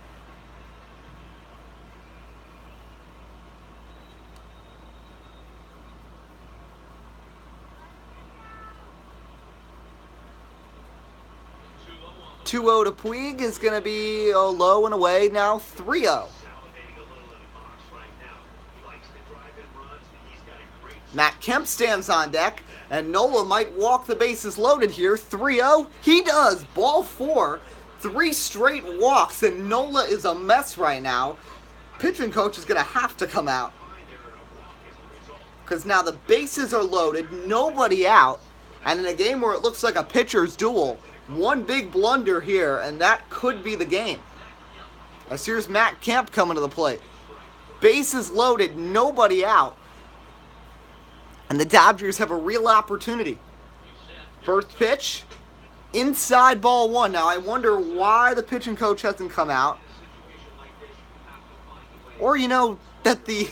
Two 2-0 to Puig is going to be low and away now, 3-0. Matt Kemp stands on deck, and Nola might walk the bases loaded here. 3-0. He does. Ball four. 3 straight walks, and Nola is a mess right now. Pitching coach is going to have to come out, because now the bases are loaded, nobody out, And in a game where it looks like a pitcher's duel, one big blunder here, and that could be the game. As here's Matt Kemp coming to the plate. Bases loaded, nobody out. And the Dodgers have a real opportunity. First pitch, inside ball one. Now I wonder why the pitching coach hasn't come out. Or, that the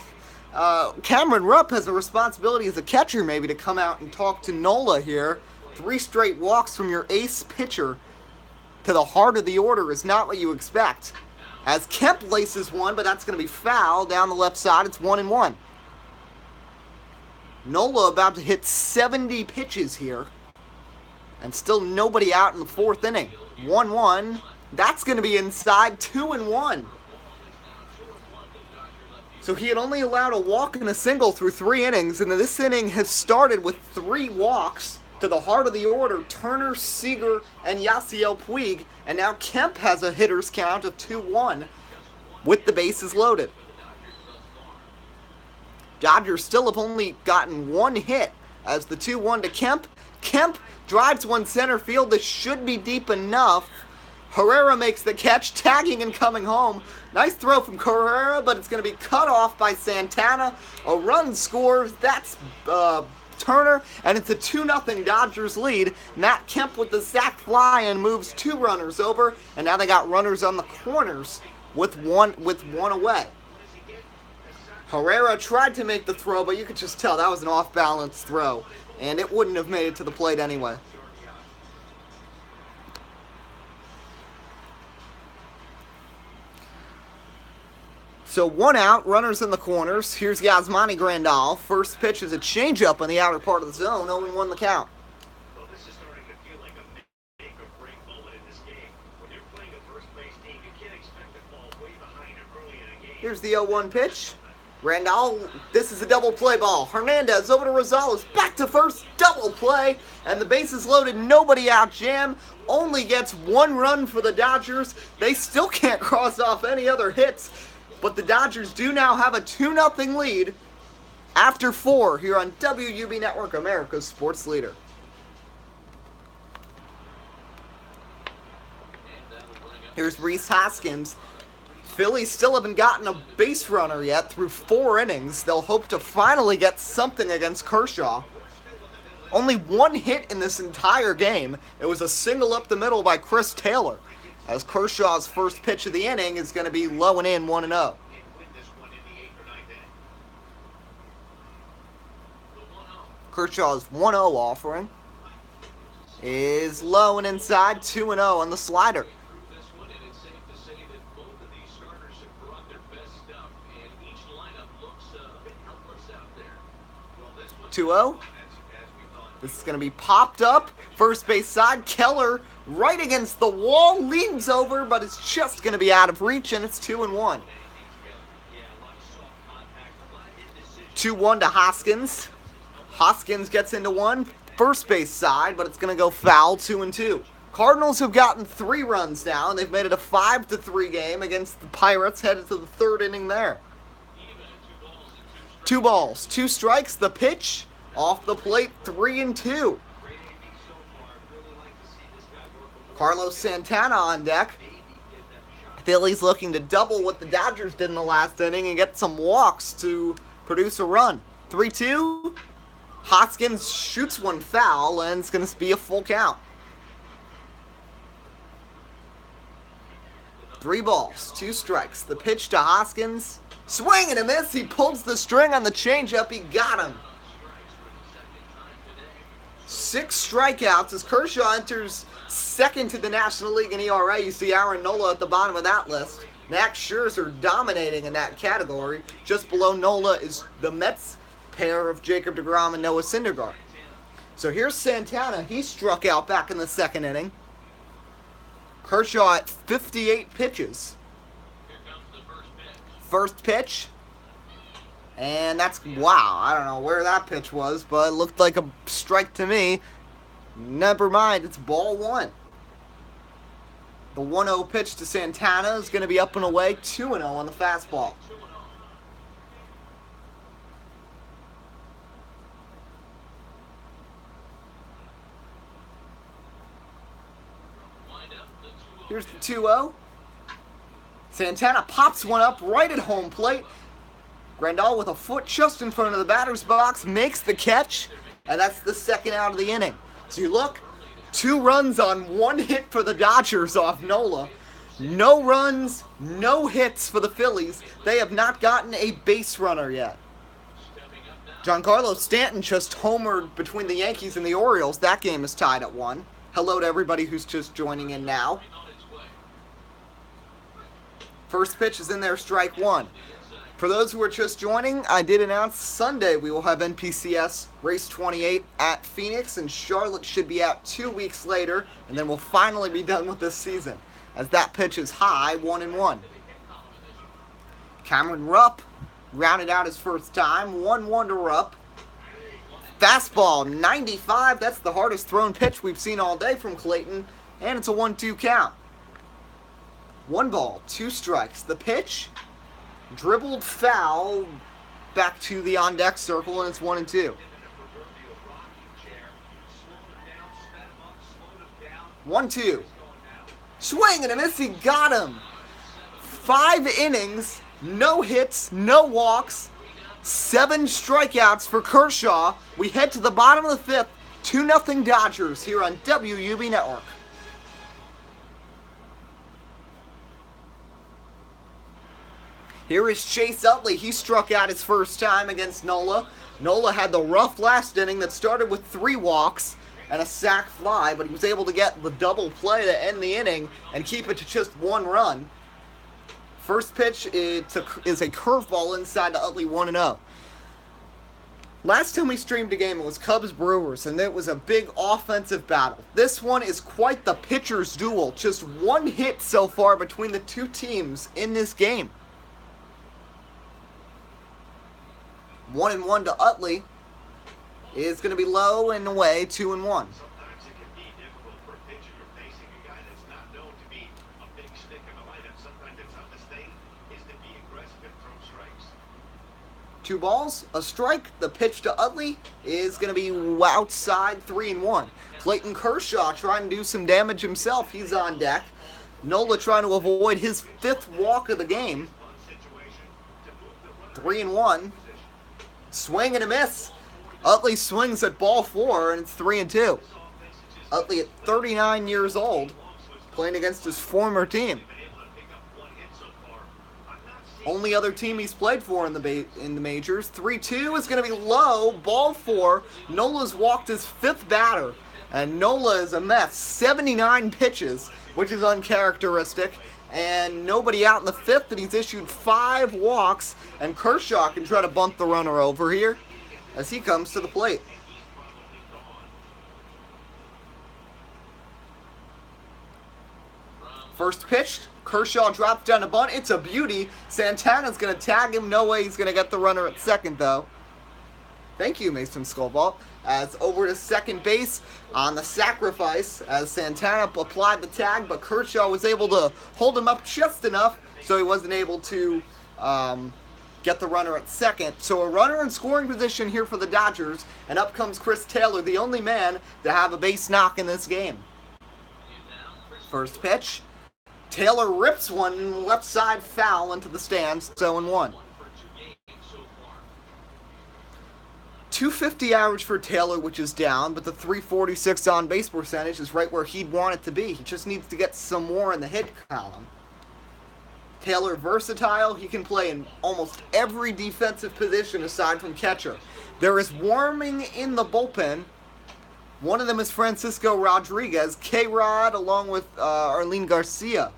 Cameron Rupp has a responsibility as a catcher maybe to come out and talk to Nola here. 3 straight walks from your ace pitcher to the heart of the order is not what you expect. As Kemp laces one, but that's going to be foul down the left side. It's 1-1. Nola about to hit 70 pitches here. And still nobody out in the 4th inning. 1-1. That's going to be inside. 2-1. So he had only allowed a walk and a single through 3 innings. And this inning has started with 3 walks to the heart of the order. Turner, Seager, and Yasiel Puig. And now Kemp has a hitter's count of 2-1 with the bases loaded. Dodgers still have only gotten 1 hit as the 2-1 to Kemp. Kemp drives one center field. This should be deep enough. Herrera makes the catch, tagging and coming home. Nice throw from Herrera, but it's going to be cut off by Santana. A run scores. That's Turner, and it's a 2-0 Dodgers lead. Matt Kemp with the sac fly and moves 2 runners over, and now they got runners on the corners with one away. Herrera tried to make the throw, but you could just tell that was an off-balance throw, and it wouldn't have made it to the plate anyway. So 1 out, runners in the corners. Here's Yasmani Grandal. First pitch is a changeup on the outer part of the zone. 0-1 the count. Well, this is starting to feel like a make or break moment in this game. When you're playing a first base team, you can't expect to fall way behind early in a game. Here's the 0-1 pitch. Grandal, this is a double play ball. Hernandez over to Rosales, back to first, double play, and the bases loaded, nobody out. Jam only gets 1 run for the Dodgers. They still can't cross off any other hits, but the Dodgers do now have a 2-0 lead after 4 here on WUB Network, America's sports leader. Here's Rhys Hoskins. Phillies still haven't gotten a base runner yet through 4 innings. They'll hope to finally get something against Kershaw. Only 1 hit in this entire game. It was a single up the middle by Chris Taylor, as Kershaw's first pitch of the inning is going to be low and in, 1-0. Kershaw's 1-0 offering is low and inside, 2-0 on the slider. 2-0. This is going to be popped up. First base side. Keller right against the wall. Leans over, but it's just going to be out of reach, and it's 2-1. 2-1 to Hoskins. Hoskins gets into one. First base side, but it's going to go foul. 2-2. Cardinals have gotten 3 runs now, and they've made it a 5-3 game against the Pirates, headed to the 3rd inning there. 2 balls, 2 strikes. The pitch off the plate, 3-2. Carlos Santana on deck. Phillies looking to double what the Dodgers did in the last inning and get some walks to produce a run. 3-2. Hoskins shoots one foul, and it's going to be a full count. 3 balls, 2 strikes. The pitch to Hoskins. Swing and a miss. He pulls the string on the changeup. He got him. 6 strikeouts as Kershaw enters 2nd to the National League in ERA. You see Aaron Nola at the bottom of that list. Max Scherzer dominating in that category. Just below Nola is the Mets pair of Jacob deGrom and Noah Syndergaard. So here's Santana. He struck out back in the 2nd inning. Kershaw at 58 pitches. First pitch, and that's, wow, I don't know where that pitch was, but it looked like a strike to me. Never mind, it's ball 1. The 1-0 pitch to Santana is going to be up and away, 2-0 on the fastball. Here's the 2-0. Santana pops one up right at home plate. Grandal with a foot just in front of the batter's box makes the catch, and that's the second out of the inning. So you look, 2 runs on 1 hit for the Dodgers off Nola. No runs, no hits for the Phillies. They have not gotten a base runner yet. Giancarlo Stanton just homered between the Yankees and the Orioles. That game is tied at 1. Hello to everybody who's just joining in now. First pitch is in there, strike 1. For those who are just joining, I did announce Sunday we will have NPCS Race 28 at Phoenix, and Charlotte should be out 2 weeks later, and then we'll finally be done with this season, as that pitch is high, 1-1. Cameron Rupp rounded out his first time, 1-1 to Rupp. Fastball, 95, that's the hardest thrown pitch we've seen all day from Clayton, and it's a 1-2 count. 1 ball, 2 strikes. The pitch, dribbled foul back to the on-deck circle, and it's 1-2. 1-2. Swing and a miss, he got him. 5 innings, no hits, no walks, 7 strikeouts for Kershaw. We head to the bottom of the 5th, 2-0 Dodgers here on WUB Network. Here is Chase Utley. He struck out his first time against Nola. Nola had the rough last inning that started with 3 walks and a sac fly, but he was able to get the double play to end the inning and keep it to just 1 run. First pitch is a curveball inside to Utley, 1-0. Last time we streamed a game, it was Cubs-Brewers, and it was a big offensive battle. This one is quite the pitcher's duel. Just 1 hit so far between the 2 teams in this game. 1-1 to Utley is going to be low and away, 2-1. Sometimes it can be difficult for a pitcher you're facing, a guy that's not known to be a big stick in the lineup. Sometimes the toughest thing is to be aggressive and throw strikes. 2 balls, a strike. The pitch to Utley is going to be outside, 3-1. Clayton Kershaw trying to do some damage himself. He's on deck. Nola trying to avoid his 5th walk of the game. 3-1. Swing and a miss. Utley swings at ball 4, and it's 3-2. Utley at 39 years old, playing against his former team. Only other team he's played for in the majors. 3-2 is going to be low, ball 4. Nola's walked his 5th batter, and Nola is a mess. 79 pitches, which is uncharacteristic. And nobody out in the 5th, and he's issued 5 walks, and Kershaw can try to bunt the runner over here as he comes to the plate. First pitch, Kershaw drops down a bunt. It's a beauty. Santana's going to tag him. No way he's going to get the runner at second, though. Thank you, Mason Skullball. As over to second base on the sacrifice as Santana applied the tag, but Kershaw was able to hold him up just enough so he wasn't able to get the runner at second. So a runner in scoring position here for the Dodgers, and up comes Chris Taylor, the only man to have a base knock in this game. First pitch, Taylor rips one left side foul into the stands, 0-1. 250 average for Taylor, which is down, but the 346 on base percentage is right where he'd want it to be. He just needs to get some more in the hit column. Taylor versatile. He can play in almost every defensive position aside from catcher. There is warming in the bullpen. One of them is Francisco Rodriguez, K-Rod, along with Arlene Garcia.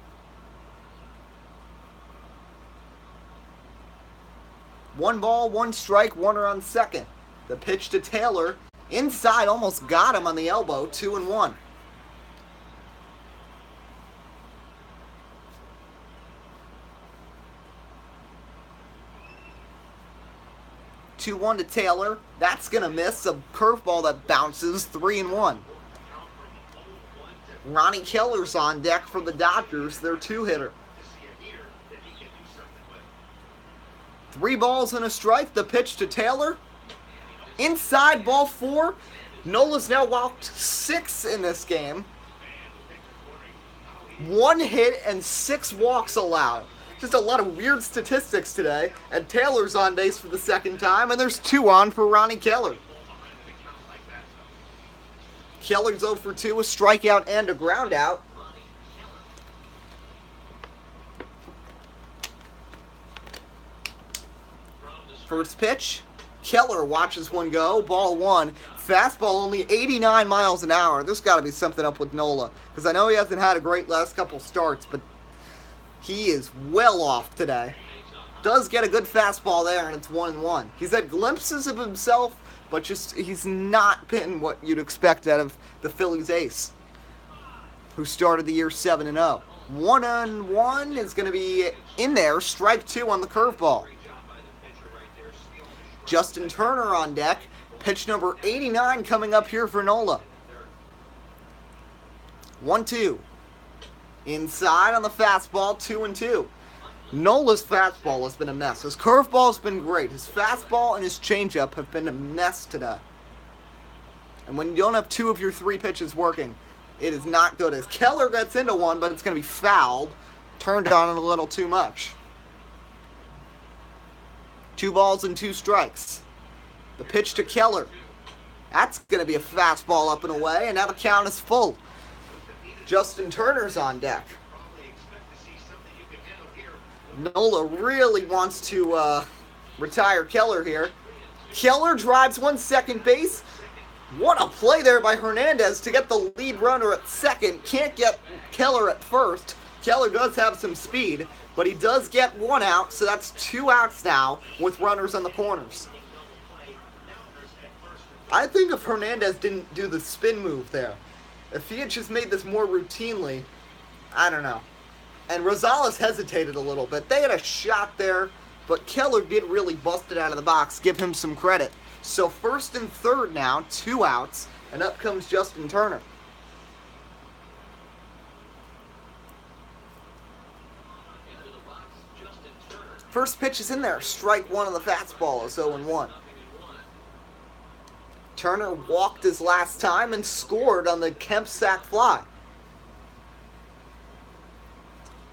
One ball, 1 strike, runner on second. The pitch to Taylor, inside, almost got him on the elbow, 2-1. To Taylor. That's going to miss. A curveball that bounces, 3-1. Ronnie Keller's on deck for the Dodgers, their 2-hitter. 3 balls and a strike. The pitch to Taylor. Inside, ball 4. Nola's now walked 6 in this game. 1 hit and 6 walks allowed. Just a lot of weird statistics today. And Taylor's on base for the second time, and there's 2 on for Ronnie Keller. Keller's 0 for 2, a strikeout and a ground out. First pitch, Keller watches one go, ball 1. Fastball only 89 miles an hour. There's got to be something up with Nola, because I know he hasn't had a great last couple starts, but he is well off today. Does get a good fastball there, and it's 1-1. He's had glimpses of himself, but just he's not been what you'd expect out of the Phillies ace, who started the year 7-0. 1-1 is going to be in there. Strike 2 on the curveball. Justin Turner on deck. Pitch number 89 coming up here for Nola. 1-2. Inside on the fastball, 2-2. Nola's fastball has been a mess. His curveball's been great. His fastball and his changeup have been a mess today. And when you don't have 2 of your 3 pitches working, it is not good. As Keller gets into one, but it's going to be fouled. Turned on it a little too much. 2 balls and 2 strikes. The pitch to Keller. That's going to be a fastball up and away, and now the count is full. Justin Turner's on deck. Nola really wants to retire Keller here. Keller drives one second base. What a play there by Hernandez to get the lead runner at second. Can't get Keller at first. Keller does have some speed, but he does get 1 out, so that's 2 outs now with runners on the corners. I think if Hernandez didn't do the spin move there, if he had just made this more routinely, I don't know. And Rosales hesitated a little bit. They had a shot there, but Keller did really bust it out of the box. Give him some credit. So first and third now, 2 outs, and up comes Justin Turner. First pitch is in there. Strike 1 on the fastball is 0-1. Turner walked his last time and scored on the Kemp sac fly.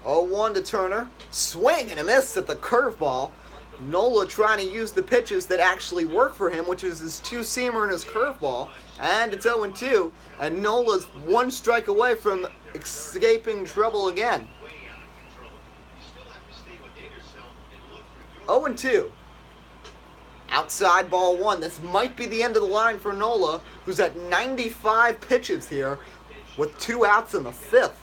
0-1 to Turner. Swing and a miss at the curveball. Nola trying to use the pitches that actually work for him, which is his 2-seamer and his curveball. And it's 0-2. And Nola's 1 strike away from escaping trouble again. 0-2. Outside ball 1. This might be the end of the line for Nola, who's at 95 pitches here with 2 outs in the 5th,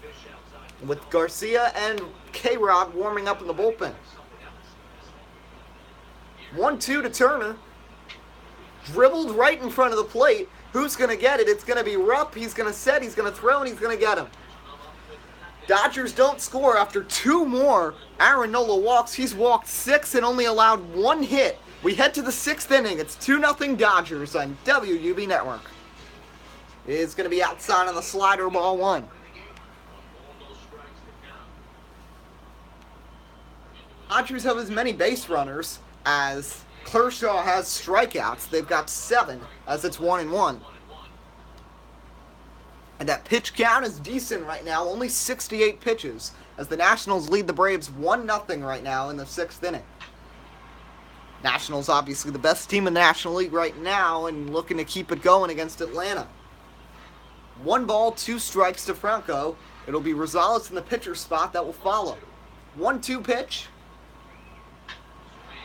with Garcia and K-Rod warming up in the bullpen. 1-2 to Turner. Dribbled right in front of the plate. Who's going to get it? It's going to be Rupp. He's going to set, he's going to throw, and he's going to get him. Dodgers don't score after 2 more Aaron Nola walks. He's walked 6 and only allowed 1 hit. We head to the 6th inning. It's 2-0 Dodgers on WUB Network. It's going to be outside on the slider, ball 1. Dodgers have as many base runners as Kershaw has strikeouts. They've got 7 as it's 1-1. And that pitch count is decent right now. Only 68 pitches as the Nationals lead the Braves 1-0 right now in the 6th inning. Nationals obviously the best team in the National League right now and looking to keep it going against Atlanta. 1 ball, 2 strikes to Franco. It'll be Rosales in the pitcher spot that will follow. 1-2 pitch.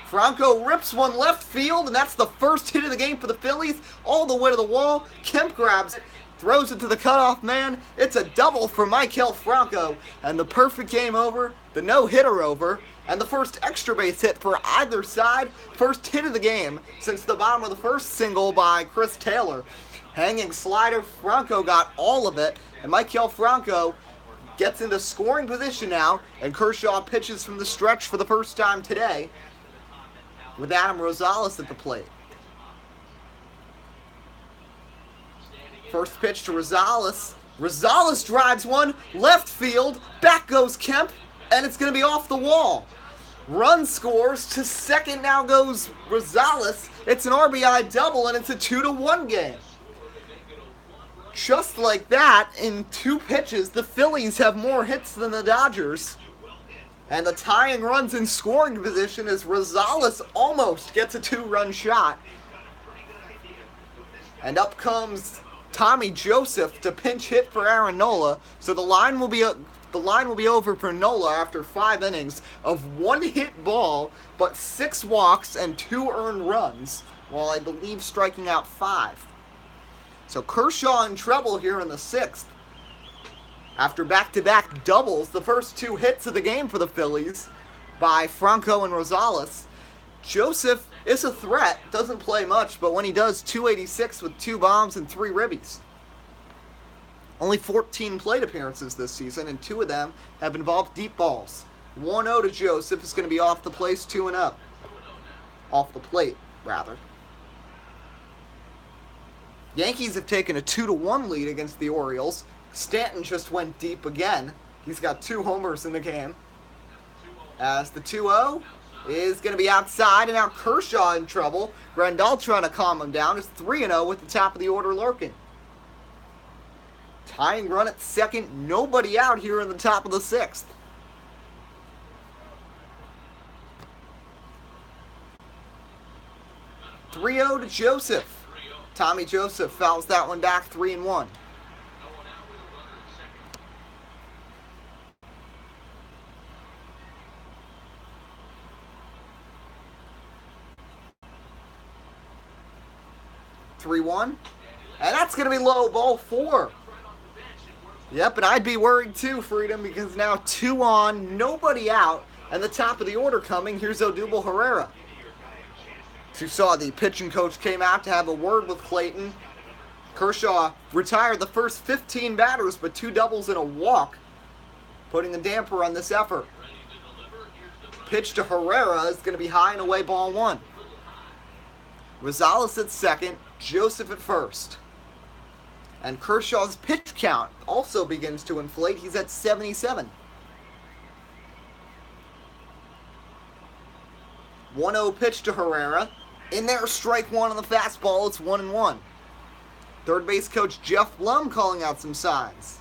Franco rips one left field, and that's the first hit of the game for the Phillies. All the way to the wall. Kemp grabs it, throws it to the cutoff man. It's a double for Maikel Franco, and the perfect game over, the no-hitter over, and the first extra base hit for either side. First hit of the game since the bottom of the first single by Chris Taylor. Hanging slider, Franco got all of it, and Maikel Franco gets into scoring position now, and Kershaw pitches from the stretch for the first time today with Adam Rosales at the plate. First pitch to Rosales. Rosales drives one, left field, back goes Kemp, and it's going to be off the wall. Run scores, to second now goes Rosales. It's an RBI double, and it's a 2-1 game. just like that, in 2 pitches, the Phillies have more hits than the Dodgers. And the tying runs in scoring position as Rosales almost gets a 2-run shot. And up comes Tommy Joseph to pinch hit for Aaron Nola. So the line will be over for Nola after 5 innings of 1 hit ball, but 6 walks and 2 earned runs, while I believe striking out 5. So Kershaw in trouble here in the 6th. After back-to-back doubles, the first 2 hits of the game for the Phillies by Franco and Rosales. Joseph is a threat, doesn't play much, but when he does, 286 with 2 bombs and 3 ribbies. Only 14 plate appearances this season, and 2 of them have involved deep balls. 1-0 to Joseph is going to be off the place, 2-0. Off the plate, rather. Yankees have taken a 2-1 lead against the Orioles. Stanton just went deep again. He's got 2 homers in the game. As the 2-0 is going to be outside, and now Kershaw in trouble. Grandal trying to calm him down. It's 3-0 with the top of the order lurking. Tying run at second. Nobody out here in the top of the 6th. (3-0) to Joseph. Tommy Joseph fouls that one back, 3-1. (3-1), and that's going to be low, ball 4. Yep, and I'd be worried too, Freedom, because now 2 on, nobody out, and the top of the order coming. Here's Odubel Herrera. As you saw, the pitching coach came out to have a word with Clayton. Kershaw retired the first 15 batters, but 2 doubles and a walk, putting a damper on this effort. Pitch to Herrera is going to be high and away, ball 1. Rosales at second, Joseph at first. And Kershaw's pitch count also begins to inflate. He's at 77. 1-0 pitch to Herrera. In there, strike 1 on the fastball. It's 1-1. Third base coach Jeff Blum calling out some signs.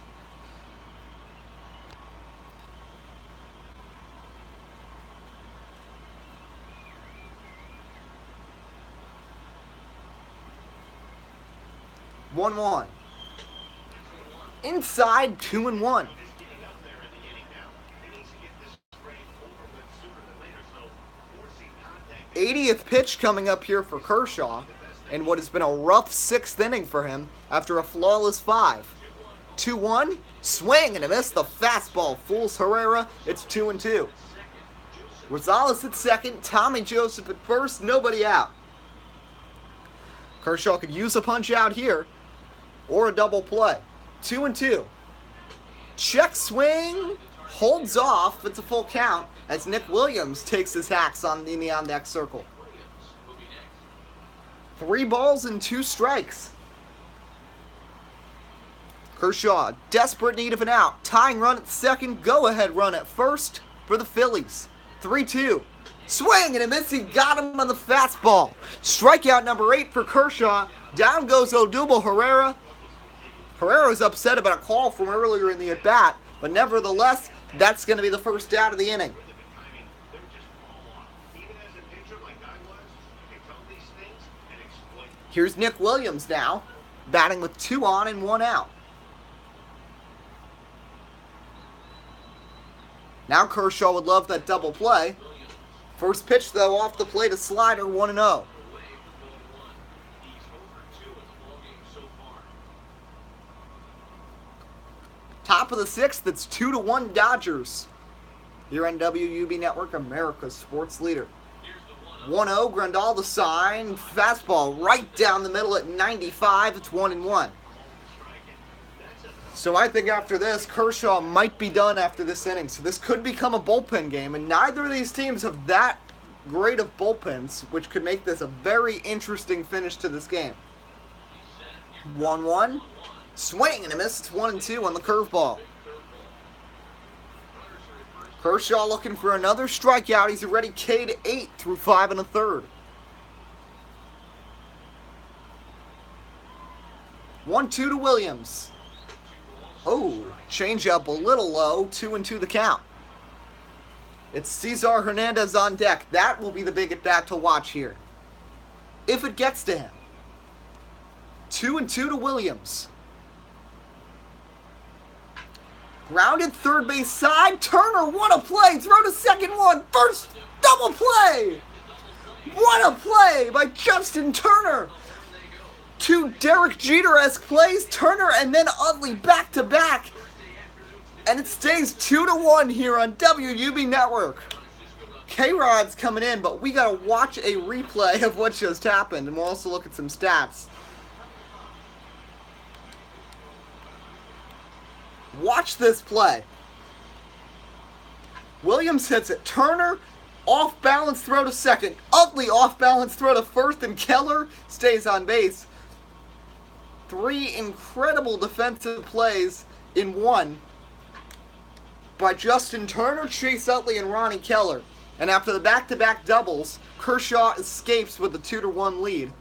(1-1). Inside, 2-1. 80th pitch coming up here for Kershaw, in what has been a rough 6th inning for him after a flawless 5. 2-1, swing and a miss. The fastball fools Herrera. It's 2-2. Rosales at second, Tommy Joseph at first, nobody out. Kershaw could use a punch out here or a double play. 2-2. Check swing, holds off. It's a full count as Nick Williams takes his hacks in the on-deck circle. 3 balls and 2 strikes. Kershaw, desperate need of an out. Tying run at second, go-ahead run at first for the Phillies. 3-2. Swing and a miss. He got him on the fastball. Strikeout number 8 for Kershaw. Down goes Odubel Herrera. Herrera's upset about a call from earlier in the at-bat, but nevertheless, that's going to be the first out of the inning. Here's Nick Williams now, batting with 2 on and 1 out. Now Kershaw would love that double play. First pitch, though, off the plate, a slider, 1-0. Top of the 6th, it's 2-1 Dodgers. Here on WUB Network, America's sports leader. 1-0, Grandal the sign, fastball right down the middle at 95, it's 1-1. So I think after this, Kershaw might be done after this inning. So this could become a bullpen game, and neither of these teams have that great of bullpens, which could make this a very interesting finish to this game. 1-1, swing and a miss, it's 1-2 on the curveball. Kershaw looking for another strikeout. He's already K'd 8 through 5 1/3. 1-2 to Williams. Oh, change up a little low. 2-2 the count. It's Cesar Hernandez on deck. That will be the big at bat to watch here, if it gets to him. 2-2 to Williams. Grounded third base side. Turner, what a play. Throw to second one. First double play. What a play by Justin Turner. Two Derek Jeter-esque plays. Turner and then Utley back to back. And it stays 2-1 here on WUB Network. K-Rod's coming in, but we got to watch a replay of what just happened. And we'll also look at some stats. Watch this play. Williams hits it. Turner, off-balance throw to second. Utley, off-balance throw to first. And Keller stays on base. Three incredible defensive plays in one by Justin Turner, Chase Utley, and Ronnie Keller. And after the back-to-back doubles, Kershaw escapes with a 2-1 lead.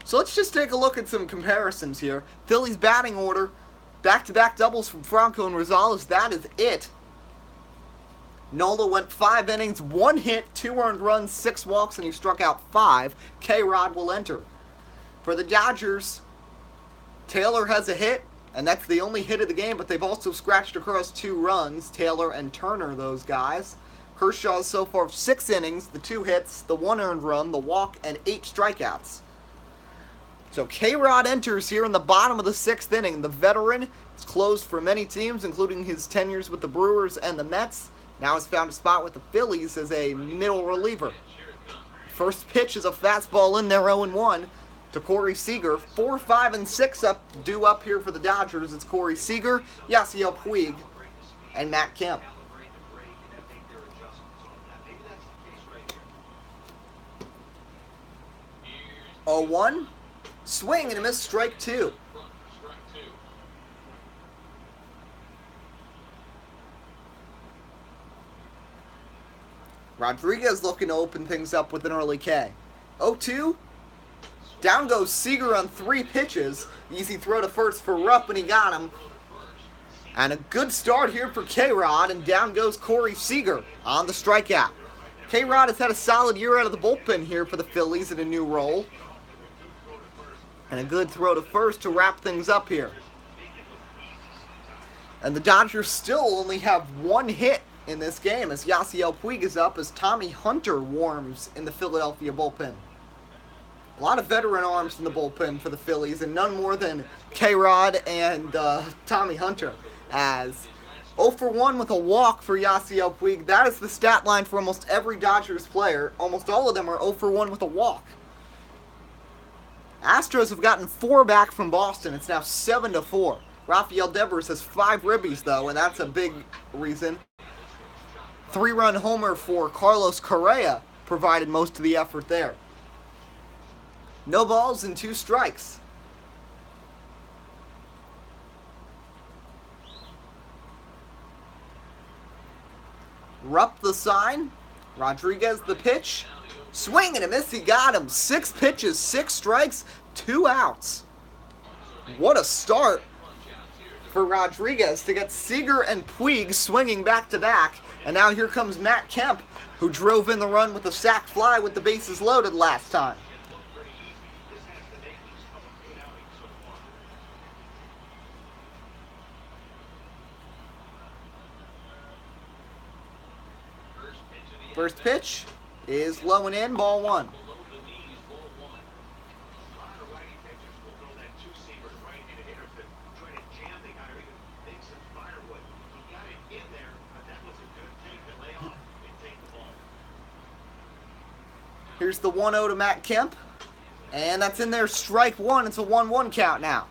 So let's just take a look at some comparisons here. Phillies batting order. Back-to-back doubles from Franco and Rosales. That is it. Nola went 5 innings, 1 hit, 2 earned runs, 6 walks, and he struck out 5. K-Rod will enter. For the Dodgers, Taylor has a hit, and that's the only hit of the game, but they've also scratched across 2 runs. Taylor and Turner, those guys. Kershaw so far 6 innings, the 2 hits, the 1 earned run, the walk, and 8 strikeouts. So K-Rod enters here in the bottom of the 6th inning. The veteran is closed for many teams, including his tenures with the Brewers and the Mets. Now has found a spot with the Phillies as a middle reliever. First pitch is a fastball in there, 0-1 to Corey Seager. 4, 5, and 6 due up here for the Dodgers. It's Corey Seager, Yasiel Puig, and Matt Kemp. 0-1. Swing and a miss, strike 2. Rodriguez looking to open things up with an early K. 0-2. Down goes Seager on 3 pitches. Easy throw to first for Rupp, and he got him. And a good start here for K-Rod, and down goes Corey Seager on the strikeout. K-Rod has had a solid year out of the bullpen here for the Phillies in a new role. And a good throw to first to wrap things up here. And the Dodgers still only have 1 hit in this game as Yasiel Puig is up as Tommy Hunter warms in the Philadelphia bullpen. A lot of veteran arms in the bullpen for the Phillies, and none more than K-Rod and Tommy Hunter. As 0-for-1 with a walk for Yasiel Puig. That is the stat line for almost every Dodgers player. Almost all of them are 0-for-1 with a walk. Astros have gotten 4 back from Boston. It's now 7-4. Rafael Devers has 5 ribbies, though, and that's a big reason. 3-run homer for Carlos Correa provided most of the effort there. No balls and 2 strikes. Rupp the sign. Rodriguez the pitch. Swing and a miss, he got him. 6 pitches, 6 strikes, 2 outs. What a start for Rodriguez to get Seager and Puig swinging back to back. And now here comes Matt Kemp, who drove in the run with a sac fly with the bases loaded last time. First pitch is low and in, ball 1. Here's the 1-0 to Matt Kemp. And that's in there, strike 1. It's a 1-1 count now.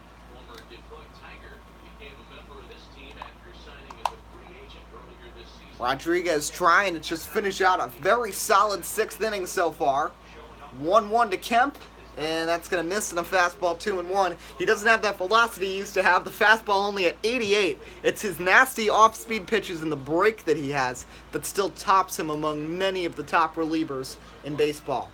Rodriguez trying to just finish out a very solid 6th inning so far. 1-1 to Kemp, and that's going to miss in a fastball 2-1. He doesn't have that velocity he used to have. The fastball only at 88. It's his nasty off-speed pitches and the break that he has that still tops him among many of the top relievers in baseball.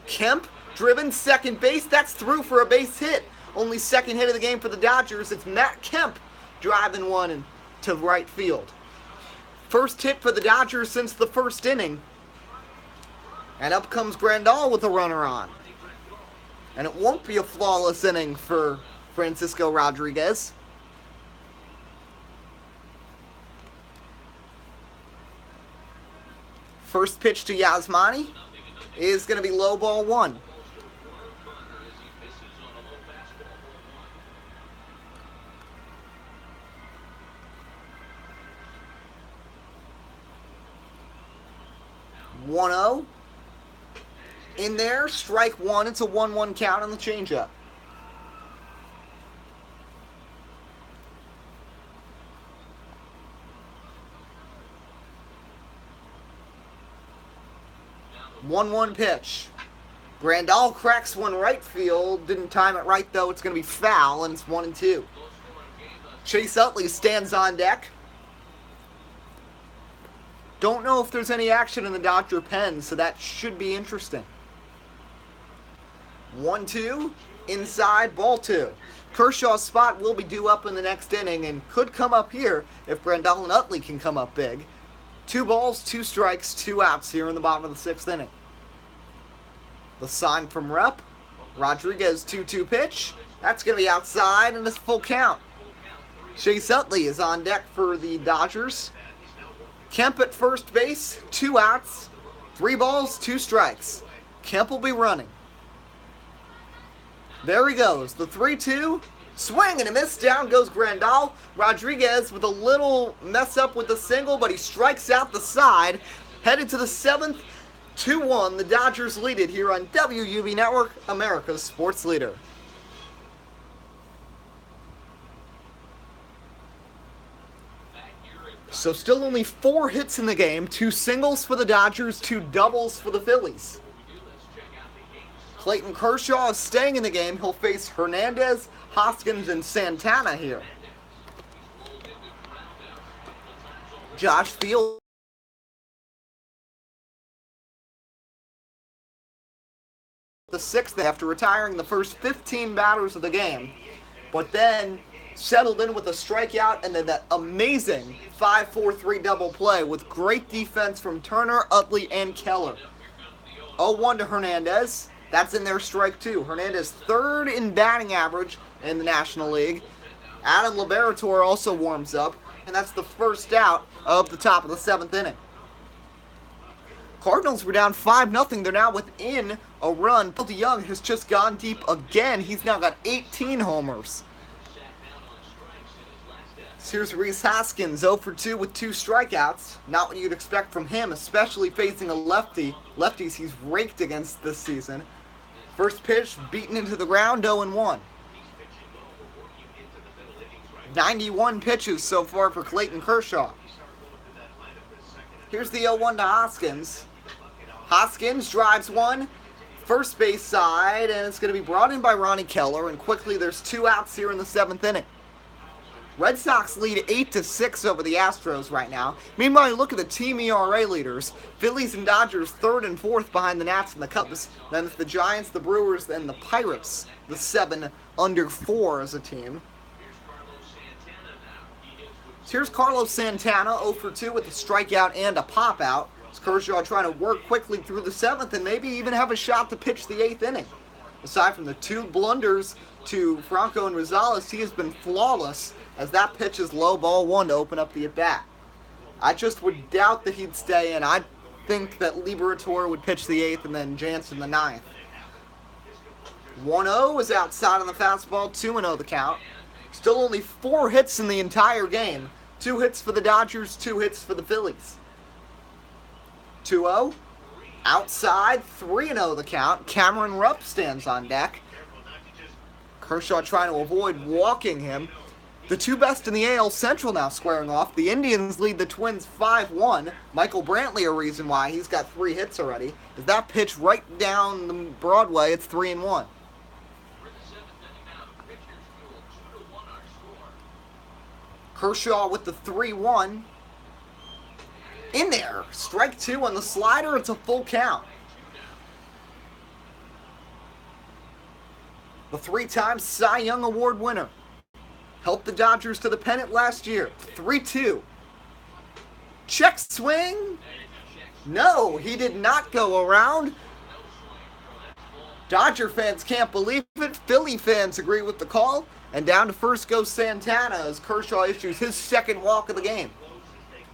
Kemp driven second base. That's through for a base hit. Only second hit of the game for the Dodgers. It's Matt Kemp driving one to right field. First hit for the Dodgers since the first inning. And up comes Grandal with a runner on. And it won't be a flawless inning for Francisco Rodriguez. First pitch to Yasmani is going to be low ball one. One zero. In there, strike one. It's a 1-1 count on the changeup. One pitch. Grandal cracks one right field. Didn't time it right though. It's going to be foul, and it's 1-2. Chase Utley stands on deck. Don't know if there's any action in the Dodger pen, so that should be interesting. 1-2, inside, ball two. Kershaw's spot will be due up in the next inning and could come up here if Grandal and Utley can come up big. 2 balls, 2 strikes, 2 outs here in the bottom of the 6th inning. The sign from Rep. Rodriguez 2-2 pitch. That's going to be outside and it's full count. Chase Utley is on deck for the Dodgers. Kemp at first base, 2 outs, 3 balls, 2 strikes. Kemp will be running. There he goes, the 3-2, swing and a miss, down goes Grandal. Rodriguez with a little mess up with the single, but he strikes out the side. Headed to the 7th, 2-1, the Dodgers lead it here on WUB Network, America's sports leader. So still only 4 hits in the game, 2 singles for the Dodgers, 2 doubles for the Phillies. Clayton Kershaw is staying in the game. He'll face Hernandez, Hoskins, and Santana here. Josh Fields the 6th after retiring the first 15 batters of the game, but then settled in with a strikeout and then that amazing 5-4-3 double play with great defense from Turner, Utley, and Keller. 0-1 to Hernandez. That's in there, strike 2. Hernandez 3rd in batting average in the National League. Adam Liberator also warms up, and that's the first out of the top of the 7th inning. Cardinals were down 5-0. They're now within a run. Phil DeYoung has just gone deep again. He's now got 18 homers. Here's Rhys Hoskins, 0 for 2 with 2 strikeouts. Not what you'd expect from him, especially facing a lefty. Lefties he's raked against this season. First pitch, beaten into the ground, 0-1. 91 pitches so far for Clayton Kershaw. Here's the 0-1 to Hoskins. Hoskins drives one, first base side, and it's going to be brought in by Ronnie Keller, and quickly there's 2 outs here in the 7th inning. Red Sox lead 8-6 over the Astros right now. Meanwhile, you look at the team ERA leaders. Phillies and Dodgers 3rd and 4th behind the Nats and the Cubs. Then it's the Giants, the Brewers, and the Pirates. The 7 under 4 as a team. Here's Carlos Santana, 0 for 2 with a strikeout and a pop-out. Kershaw trying to work quickly through the 7th and maybe even have a shot to pitch the 8th inning. Aside from the 2 blunders to Franco and Rosales, he has been flawless as that pitch is low ball 1 to open up the at-bat. I just would doubt that he'd stay in. I think that Liberator would pitch the 8th and then Jansen the 9th. 1-0 is outside on the fastball, 2-0 the count. Still only 4 hits in the entire game. 2 hits for the Dodgers, 2 hits for the Phillies. 2-0, outside, 3-0 the count. Cameron Rupp stands on deck. Kershaw trying to avoid walking him. The 2 best in the AL Central now squaring off. The Indians lead the Twins 5-1. Michael Brantley a reason why. He's got 3 hits already. As that pitch right down the Broadway, it's 3-1. Kershaw with the 3-1. In there. Strike 2 on the slider. It's a full count. the 3-time Cy Young Award winner. Helped the Dodgers to the pennant last year. 3-2. Check swing. No, he did not go around. Dodger fans can't believe it. Philly fans agree with the call. And down to first goes Santana as Kershaw issues his second walk of the game.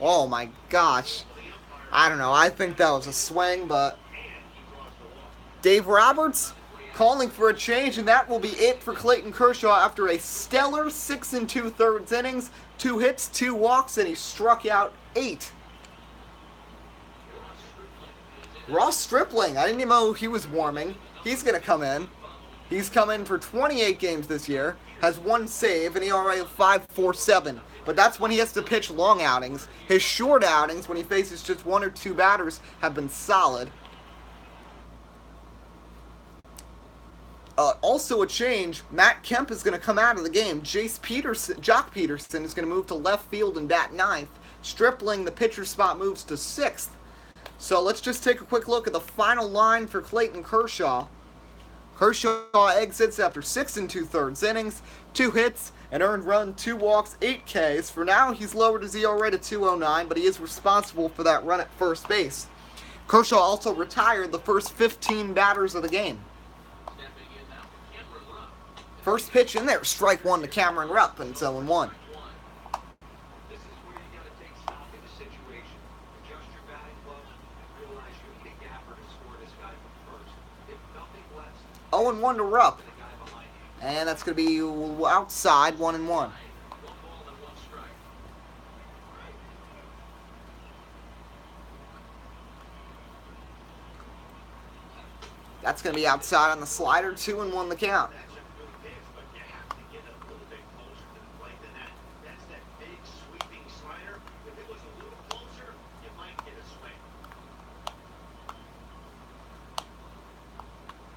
Oh my gosh. I don't know. I think that was a swing, but Dave Roberts calling for a change, and that will be it for Clayton Kershaw after a stellar 6 2/3 innings, 2 hits, 2 walks, and he struck out 8. Ross Stripling, I didn't even know he was warming. He's going to come in. He's come in for 28 games this year, has 1 save, and ERA of 5.47. But that's when he has to pitch long outings. His short outings, when he faces just 1 or 2 batters, have been solid. Also a change, Matt Kemp is going to come out of the game. Jock Peterson is going to move to left field and bat 9th. Stripling, the pitcher spot, moves to 6th. So let's just take a quick look at the final line for Clayton Kershaw. Kershaw exits after 6 2/3 innings, 2 hits, an earned run, 2 walks, 8 Ks. For now, he's lowered his ERA to 2.09, but he is responsible for that run at first base. Kershaw also retired the first 15 batters of the game. First pitch in there, strike 1 to Cameron Rupp, and it's 0-1. This is where you got to take stock in the situation. Adjust your batting gloves and realize you need a gapper to score this guy from first. If nothing less, 0-1 to Rupp. the guy behind you. And that's going to be outside, 1-1. One ball and 1 strike. That's going to be outside on the slider, 2-1 the count. That's a good pitch, but you have to get a little bit closer to the plate than that. That's that big sweeping slider. If it was a little closer, you might get a swing.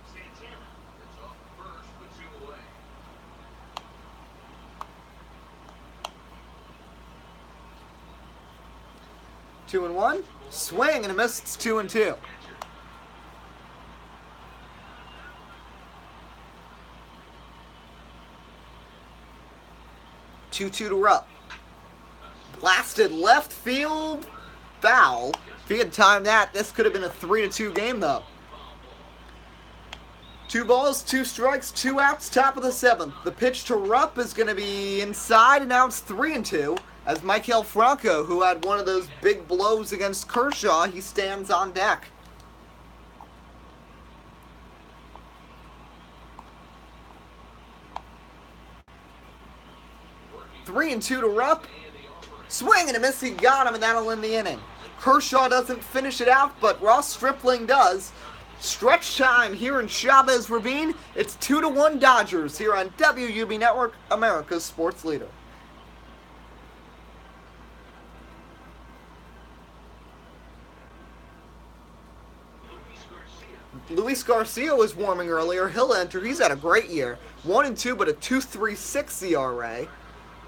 Santana. It's off first with 2 away. 2-1. Swing and a miss. It's 2-2. 2-2 to Rupp. Blasted left field. Foul. If he had timed that, this could have been a 3-2 game, though. 2 balls, 2 strikes, 2 outs, top of the 7th. The pitch to Rupp is going to be inside, and now it's 3-2. As Maikel Franco, who had one of those big blows against Kershaw, he stands on deck. Three and 2 to Rupp. Swing and a miss, he got him, and that'll end the inning. Kershaw doesn't finish it out, but Ross Stripling does. Stretch time here in Chavez Ravine. It's 2-1 Dodgers here on WUB Network, America's sports leader. Luis Garcia was warming earlier. He'll enter. He's had a great year. 1-2, but a 2.36 ERA.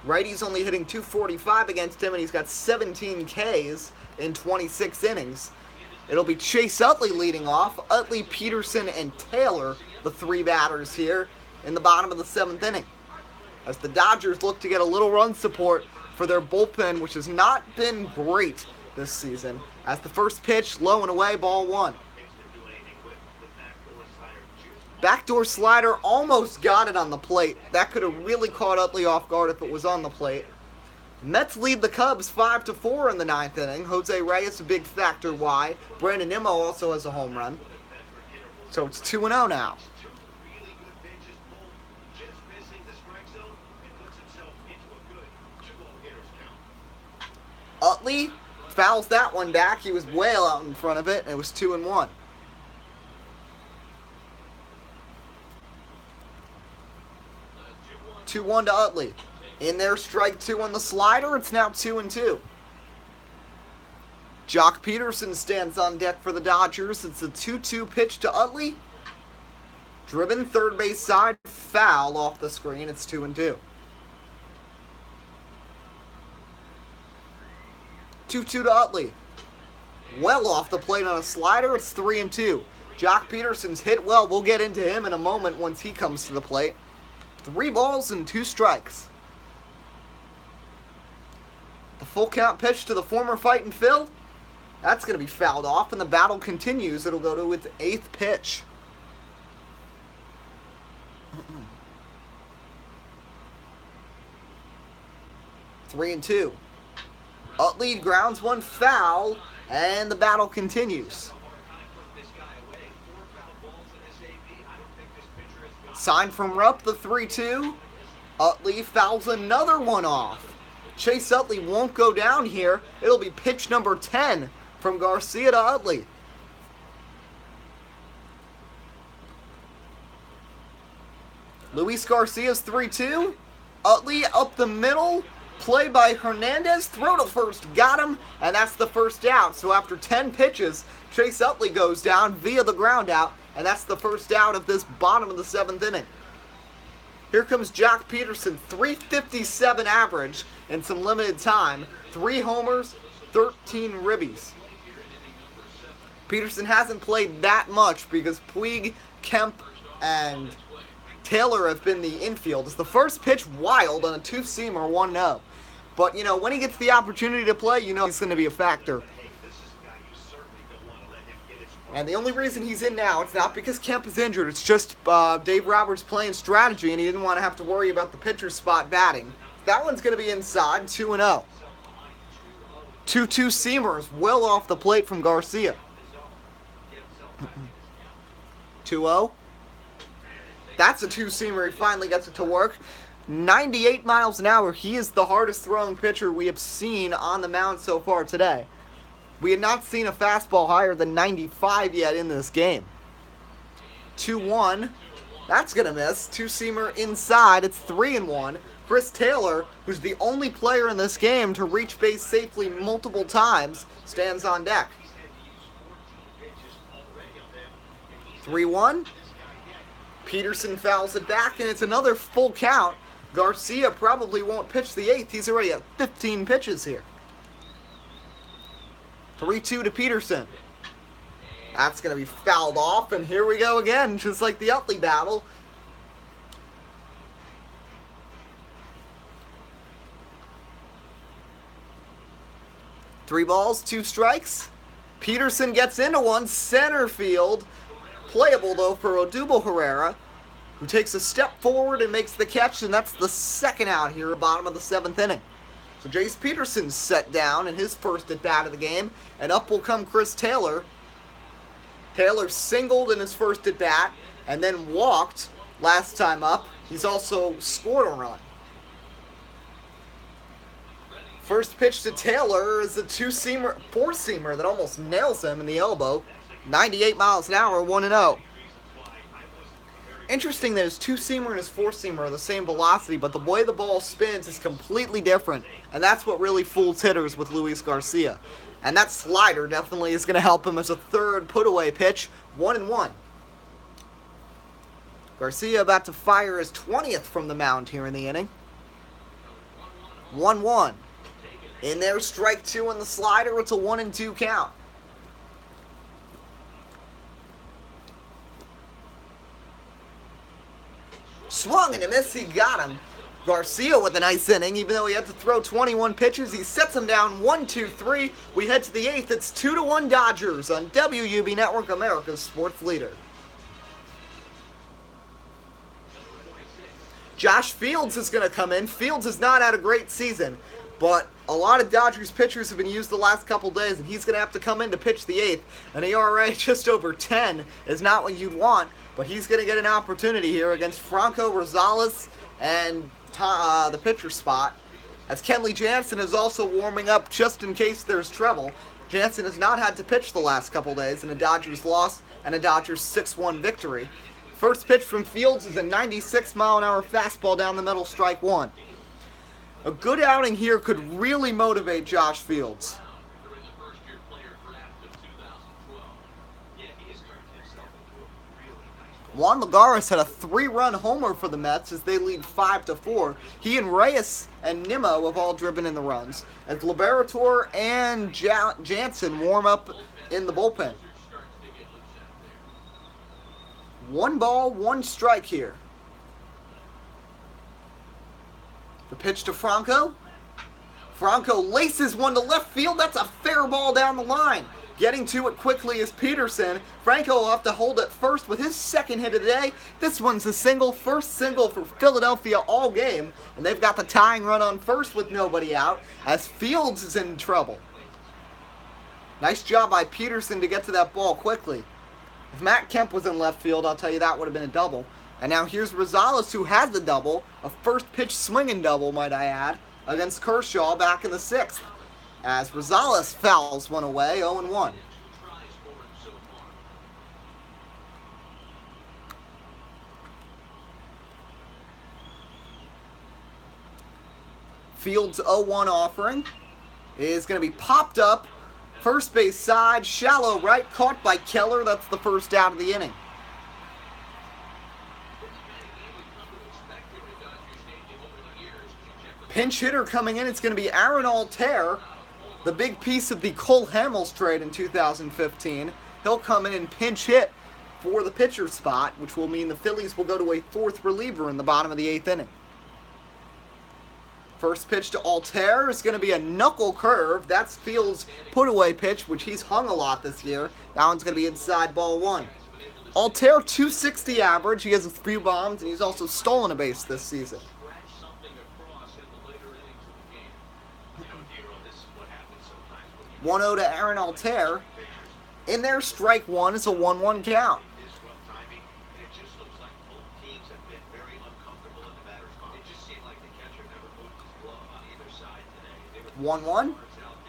Righty's only hitting 245 against him, and he's got 17 Ks in 26 innings. It'll be Chase Utley leading off. Utley, Peterson, and Taylor, the 3 batters here in the bottom of the 7th inning. As the Dodgers look to get a little run support for their bullpen, which has not been great this season. As the first pitch, low and away, ball 1. Backdoor slider, almost got it on the plate. That could have really caught Utley off guard if it was on the plate. Mets lead the Cubs 5-4 in the 9th inning. Jose Reyes a big factor wide. Brandon Nimmo also has a home run. So it's 2-0 now. Utley fouls that one back. He was way out in front of it, and it was 2-1. Two 2-1 to Utley. In there, strike 2 on the slider. It's now 2-2. Jock Peterson stands on deck for the Dodgers. It's a 2-2 pitch to Utley. Driven third base side, foul off the screen. It's 2-2. 2-2 to Utley. Well off the plate on a slider. It's 3-2. Jock Peterson's hit well. We'll get into him in a moment once he comes to the plate. 3 balls and 2 strikes. The full count pitch to the former Fightin' Phil. That's going to be fouled off, and the battle continues. It'll go to its 8th pitch. Three and 2. Utley grounds one foul, and the battle continues. Sign from Rupp, the 3-2. Utley fouls another one off. Chase Utley won't go down here. It'll be pitch number 10 from Garcia to Utley. Luis Garcia's 3-2. Utley up the middle. Play by Hernandez. Throw to first. Got him. And that's the first out. So after 10 pitches, Chase Utley goes down via the ground out. And that's the first out of this bottom of the 7th inning. Here comes Jock Peterson. 357 average in some limited time. 3 homers, 13 ribbies. Peterson hasn't played that much because Puig, Kemp, and Taylor have been the infield. It's the first pitch wild on a 2-seamer, 1-0. But, you know, when he gets the opportunity to play, you know he's going to be a factor. And the only reason he's in now, it's not because Kemp is injured. It's just Dave Roberts playing strategy, and he didn't want to have to worry about the pitcher's spot batting. That one's going to be inside, 2-0. 2 2-seamers well off the plate from Garcia. 2-0. That's a 2-seamer. He finally gets it to work. 98 miles an hour. He is the hardest throwing pitcher we have seen on the mound so far today. We had not seen a fastball higher than 95 yet in this game. 2-1. That's going to miss. 2-seamer inside. It's 3-1. Chris Taylor, who's the only player in this game to reach base safely multiple times, stands on deck. 3-1. Peterson fouls it back, and it's another full count. Garcia probably won't pitch the 8th. He's already at 15 pitches here. 3-2 to Peterson. That's going to be fouled off, and here we go again, just like the Utley battle. Three balls, 2 strikes. Peterson gets into one, center field. Playable, though, for Odubel Herrera, who takes a step forward and makes the catch, and that's the second out here, bottom of the 7th inning. So Jace Peterson's set down in his first at-bat of the game, and up will come Chris Taylor. Taylor singled in his first at-bat, and then walked last time up. He's also scored a run. First pitch to Taylor is a 2-seamer, 4-seamer that almost nails him in the elbow. 98 miles an hour, 1-0. Interesting that his 2-seamer and his 4-seamer are the same velocity, but the way the ball spins is completely different, and that's what really fools hitters with Luis Garcia. And that slider definitely is going to help him as a third put-away pitch, 1-1. Garcia about to fire his 20th from the mound here in the inning. 1-1. In there, strike 2 on the slider. It's a 1-2 count. Swung and a miss. He got him. Garcia with a nice inning. Even though he had to throw 21 pitches, he sets him down 1-2-3. We head to the 8th. It's 2-1 Dodgers on WUB Network, America's sports leader. Josh Fields is going to come in. Fields has not had a great season, but a lot of Dodgers pitchers have been used the last couple days, and he's going to have to come in to pitch the 8th. An ERA just over 10 is not what you'd want, but he's going to get an opportunity here against Franco Rosales and the pitcher spot, as Kenley Jansen is also warming up just in case there's trouble. Jansen has not had to pitch the last couple days in a Dodgers loss and a Dodgers 6-1 victory. First pitch from Fields is a 96-mile-an-hour fastball down the middle, strike 1. A good outing here could really motivate Josh Fields. Juan Lagares had a 3-run homer for the Mets as they lead 5-4. He and Reyes and Nimmo have all driven in the runs, as Liberator and Jansen warm up in the bullpen. 1 ball, 1 strike here. The pitch to Franco. Franco laces one to left field. That's a fair ball down the line. Getting to it quickly is Peterson. Franco will have to hold it first with his second hit of the day. This one's a single, first single for Philadelphia all game. And they've got the tying run on first with nobody out as Fields is in trouble. Nice job by Peterson to get to that ball quickly. If Matt Kemp was in left field, I'll tell you that would have been a double. And now here's Rosales, who has the double. A first pitch swinging double, might I add, against Kershaw back in the 6th. As Rosales fouls one away, 0-1. Fields' 0-1 offering is going to be popped up. First base side, shallow right, caught by Keller. That's the first out of the inning. Pinch hitter coming in, it's going to be Aaron Nola, the big piece of the Cole Hamels trade in 2015. He'll come in and pinch hit for the pitcher spot, which will mean the Phillies will go to a 4th reliever in the bottom of the 8th inning. First pitch to Altair is going to be a knuckle curve. That's Fields' put-away pitch, which he's hung a lot this year. That one's going to be inside, ball 1. Altair, 260 average. He has a few bombs, and he's also stolen a base this season. 1-0 to Aaron Altair. In there, strike 1 is a 1-1 count. 1-1.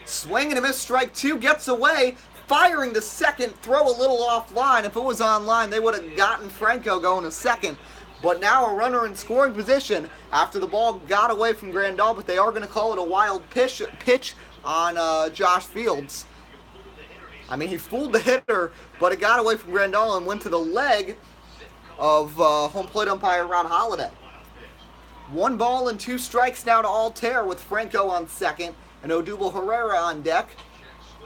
Swing and a miss, strike 2, gets away. Firing to second, throw a little offline. If it was on line, they would have gotten Franco going to second. But now a runner in scoring position after the ball got away from Grandal, but they are going to call it a wild pitch on Josh Fields. I mean, he fooled the hitter, but it got away from Grandal and went to the leg of home plate umpire Rod Halladay. 1 ball and 2 strikes now to Altair with Franco on second and Odubel Herrera on deck.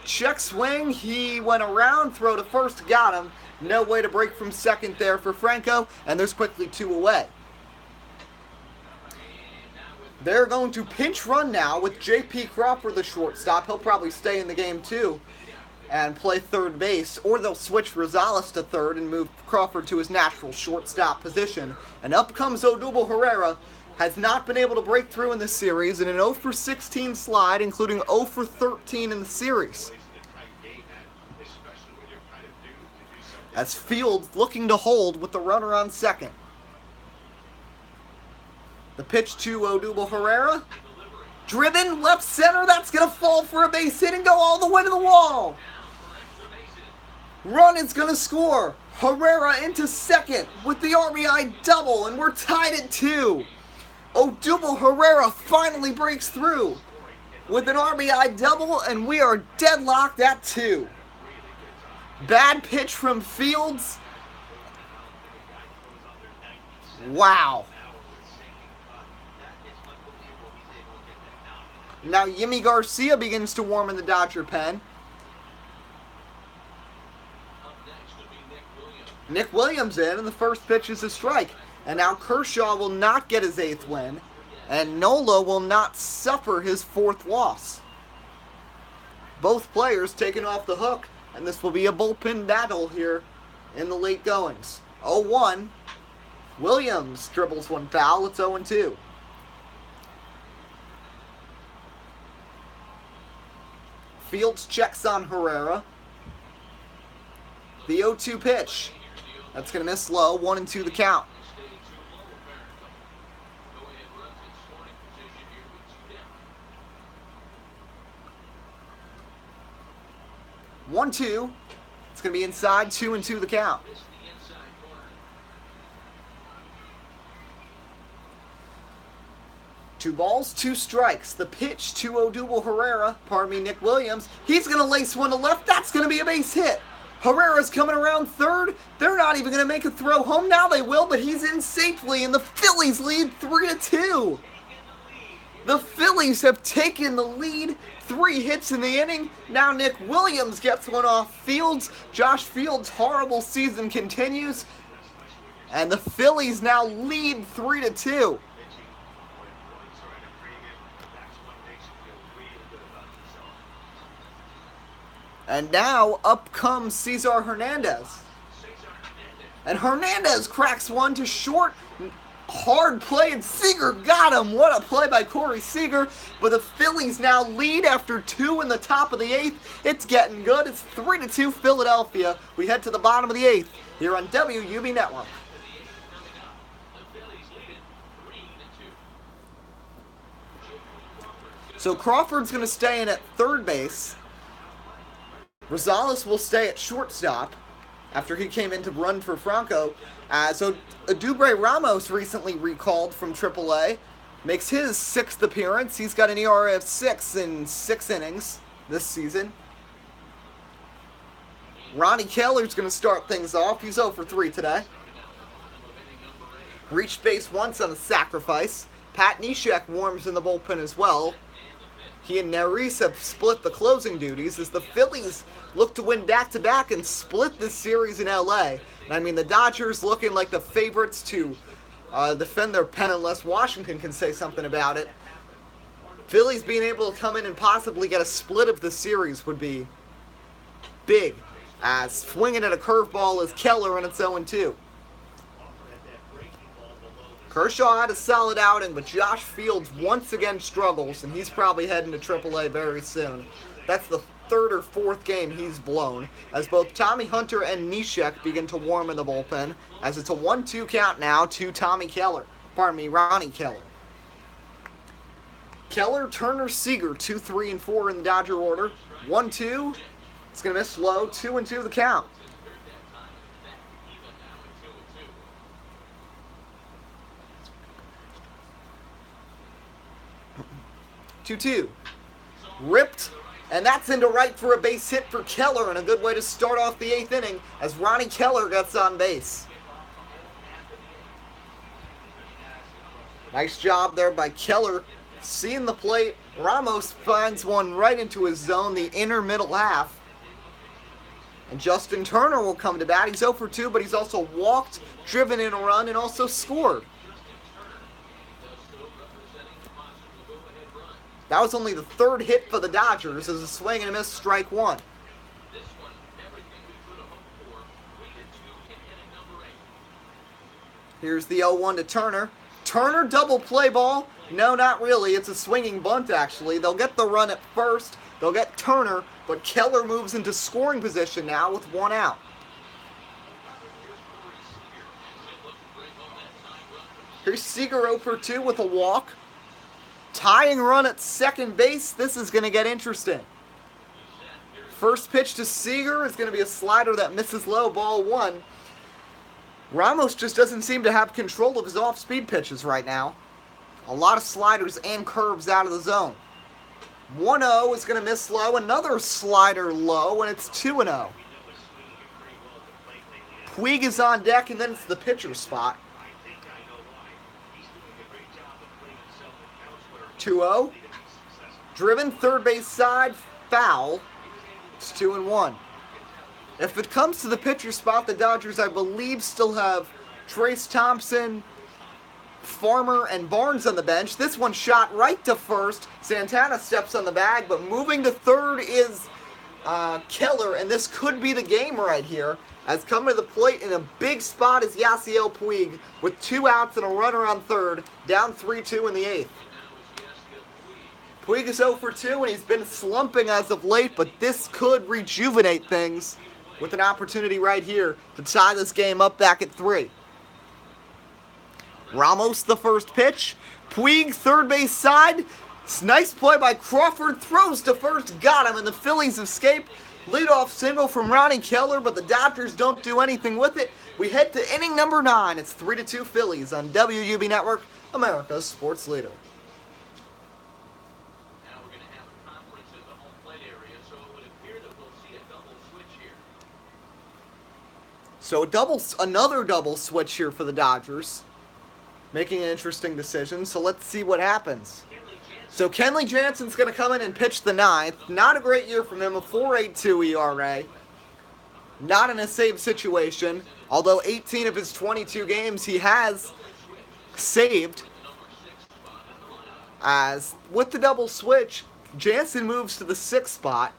Check swing, he went around, throw to first, got him. No way to break from second there for Franco, and there's quickly 2 away. They're going to pinch run now with J.P. Crawford, the shortstop. He'll probably stay in the game too and play third base, or they'll switch Rosales to third and move Crawford to his natural shortstop position. And up comes Odubel Herrera. Has not been able to break through in this series in an 0 for 16 slide, including 0 for 13 in the series. As Fields looking to hold with the runner on second. The pitch to Odubel Herrera. Driven left center. That's going to fall for a base hit and go all the way to the wall. Run is going to score. Herrera into second with the RBI double, and we're tied at 2. Odubel Herrera finally breaks through with an RBI double, and we are deadlocked at 2. Bad pitch from Fields. Wow. Now Yimi Garcia begins to warm in the Dodger pen. Nick Williams in, and the first pitch is a strike. And now Kershaw will not get his 8th win, and Nola will not suffer his 4th loss. Both players taken off the hook, and this will be a bullpen battle here in the late goings. 0-1. Williams dribbles one foul. It's 0-2. Fields checks on Herrera. The 0-2 pitch. That's going to miss low. 1-2 the count. 1-2. It's going to be inside, 2-2 the count. Two balls, 2 strikes. The pitch to Odubel Herrera, Nick Williams. He's going to lace one to left. That's going to be a base hit. Herrera's coming around third. They're not even going to make a throw home. Now they will, but he's in safely, and the Phillies lead 3-2. The Phillies have taken the lead. 3 hits in the inning. Now Nick Williams gets one off Fields. Josh Fields' horrible season continues. And the Phillies now lead 3-2. And now up comes Cesar Hernandez. And Hernandez cracks one to short. Hard play, and Seager got him. What a play by Corey Seager. But the Phillies now lead after 2 in the top of the 8th. It's getting good. It's 3-2 Philadelphia. We head to the bottom of the 8th here on WUB Network. So Crawford's going to stay in at third base. Rosales will stay at shortstop after he came in to run for Franco. So Adubre Ramos recently recalled from AAA. Makes his 6th appearance. He's got an ERA of 6 in 6 innings this season. Ronnie Keller's going to start things off. He's 0 for 3 today. Reached base once on a sacrifice. Pat Neshek warms in the bullpen as well. He and Neris have split the closing duties as the Phillies look to win back-to-back and split this series in LA. And I mean, the Dodgers looking like the favorites to defend their pennant unless Washington can say something about it. Phillies being able to come in and possibly get a split of the series would be big. As swinging at a curveball is Keller, and it's 0-2. Kershaw had a solid outing, but Josh Fields once again struggles, and he's probably heading to AAA very soon. That's the 3rd or 4th game he's blown, as both Tommy Hunter and Neshek begin to warm in the bullpen, as it's a 1-2 count now to Ronnie Keller. Keller, Turner, Seager, 2, 3, and 4 in the Dodger order. 1-2, it's going to miss low, 2-2 the count. 2-2. Ripped, and that's into right for a base hit for Keller, and a good way to start off the 8th inning as Ronnie Keller gets on base. Nice job there by Keller, seeing the plate. Ramos finds one right into his zone, the inner middle half. And Justin Turner will come to bat. He's 0 for 2, but he's also walked, driven in a run, and also scored. That was only the 3rd hit for the Dodgers as a swing and a miss, strike 1. Here's the 0-1 to Turner. Turner double play ball. No, not really. It's a swinging bunt, actually. They'll get the run at first. They'll get Turner, but Keller moves into scoring position now with 1 out. Here's Seager 0 for 2 with a walk. Tying run at second base. This is going to get interesting. First pitch to Seager is going to be a slider that misses low, ball 1. Ramos just doesn't seem to have control of his off-speed pitches right now. A lot of sliders and curves out of the zone. 1-0 is going to miss low. Another slider low, and it's 2-0. Puig is on deck, and then it's the pitcher spot. 2-0. Driven, third base side, foul. It's 2-1. If it comes to the pitcher spot, the Dodgers, I believe, still have Trace Thompson, Farmer, and Barnes on the bench. This one shot right to first. Santana steps on the bag, but moving to third is Keller, and this could be the game right here. As coming to the plate in a big spot is Yasiel Puig with 2 outs and a runner on third, down 3-2 in the 8th. Puig is 0 for 2, and he's been slumping as of late, but this could rejuvenate things with an opportunity right here to tie this game up back at 3. Ramos, the first pitch. Puig, third base side. Nice play by Crawford. Throws to first. Got him, and the Phillies escape. Leadoff single from Ronnie Keller, but the Dodgers don't do anything with it. We head to inning number 9. It's 3-2 Phillies on WUB Network, America's sports leader. So another double switch here for the Dodgers, making an interesting decision. So let's see what happens. So Kenley Jansen's going to come in and pitch the 9th. Not a great year from him, a 4.82 ERA. not in a save situation, although 18 of his 22 games he has saved. As with the double switch, Jansen moves to the 6th spot.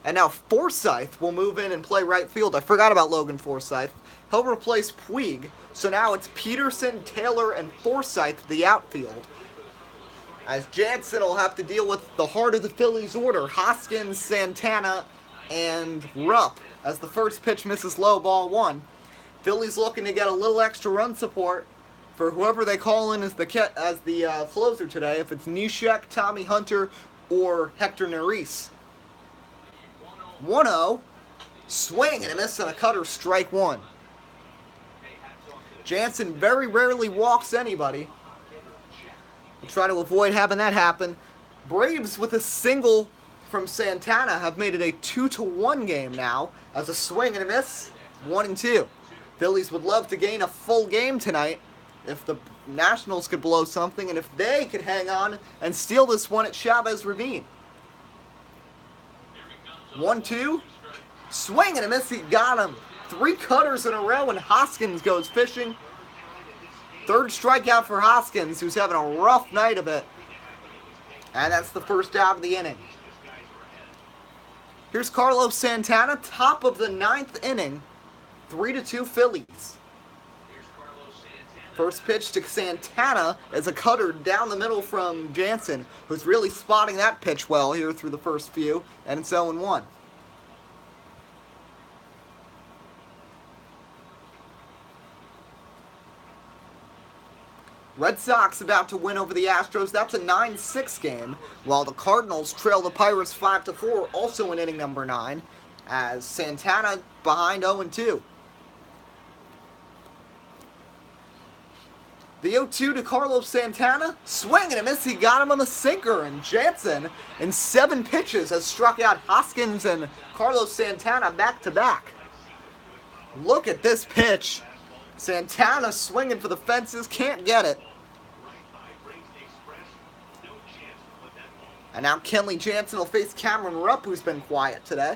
And now Forsythe will move in and play right field. I forgot about Logan Forsythe. He'll replace Puig. So now it's Peterson, Taylor, and Forsythe the outfield. As Jansen will have to deal with the heart of the Phillies order, Hoskins, Santana, and Rupp, as the first pitch misses low, ball 1. Phillies looking to get a little extra run support for whoever they call in as the closer today, if it's Neshek, Tommy Hunter, or Hector Neris. 1-0, swing and a miss on a cutter, strike 1. Jansen very rarely walks anybody. We'll try to avoid having that happen. Braves with a single from Santana have made it a 2-1 game now, as a swing and a miss, 1-2. Phillies would love to gain a full game tonight if the Nationals could blow something, and if they could hang on and steal this one at Chavez Ravine. 1-2, swing and a miss, he got him. 3 cutters in a row, and Hoskins goes fishing. 3rd strikeout for Hoskins, who's having a rough night of it. And that's the first out of the inning. Here's Carlos Santana, top of the 9th inning. 3-2 Phillies. First pitch to Santana is a cutter down the middle from Jansen, who's really spotting that pitch well here through the first few, and it's 0-1. Red Sox about to win over the Astros. That's a 9-6 game, while the Cardinals trail the Pirates 5-4, also in inning number 9, as Santana behind 0-2. The 0-2 to Carlos Santana, swing and a miss, he got him on the sinker, and Jansen, in 7 pitches, has struck out Hoskins and Carlos Santana back-to-back. Look at this pitch. Santana swinging for the fences, can't get it. And now Kenley Jansen will face Cameron Rupp, who's been quiet today.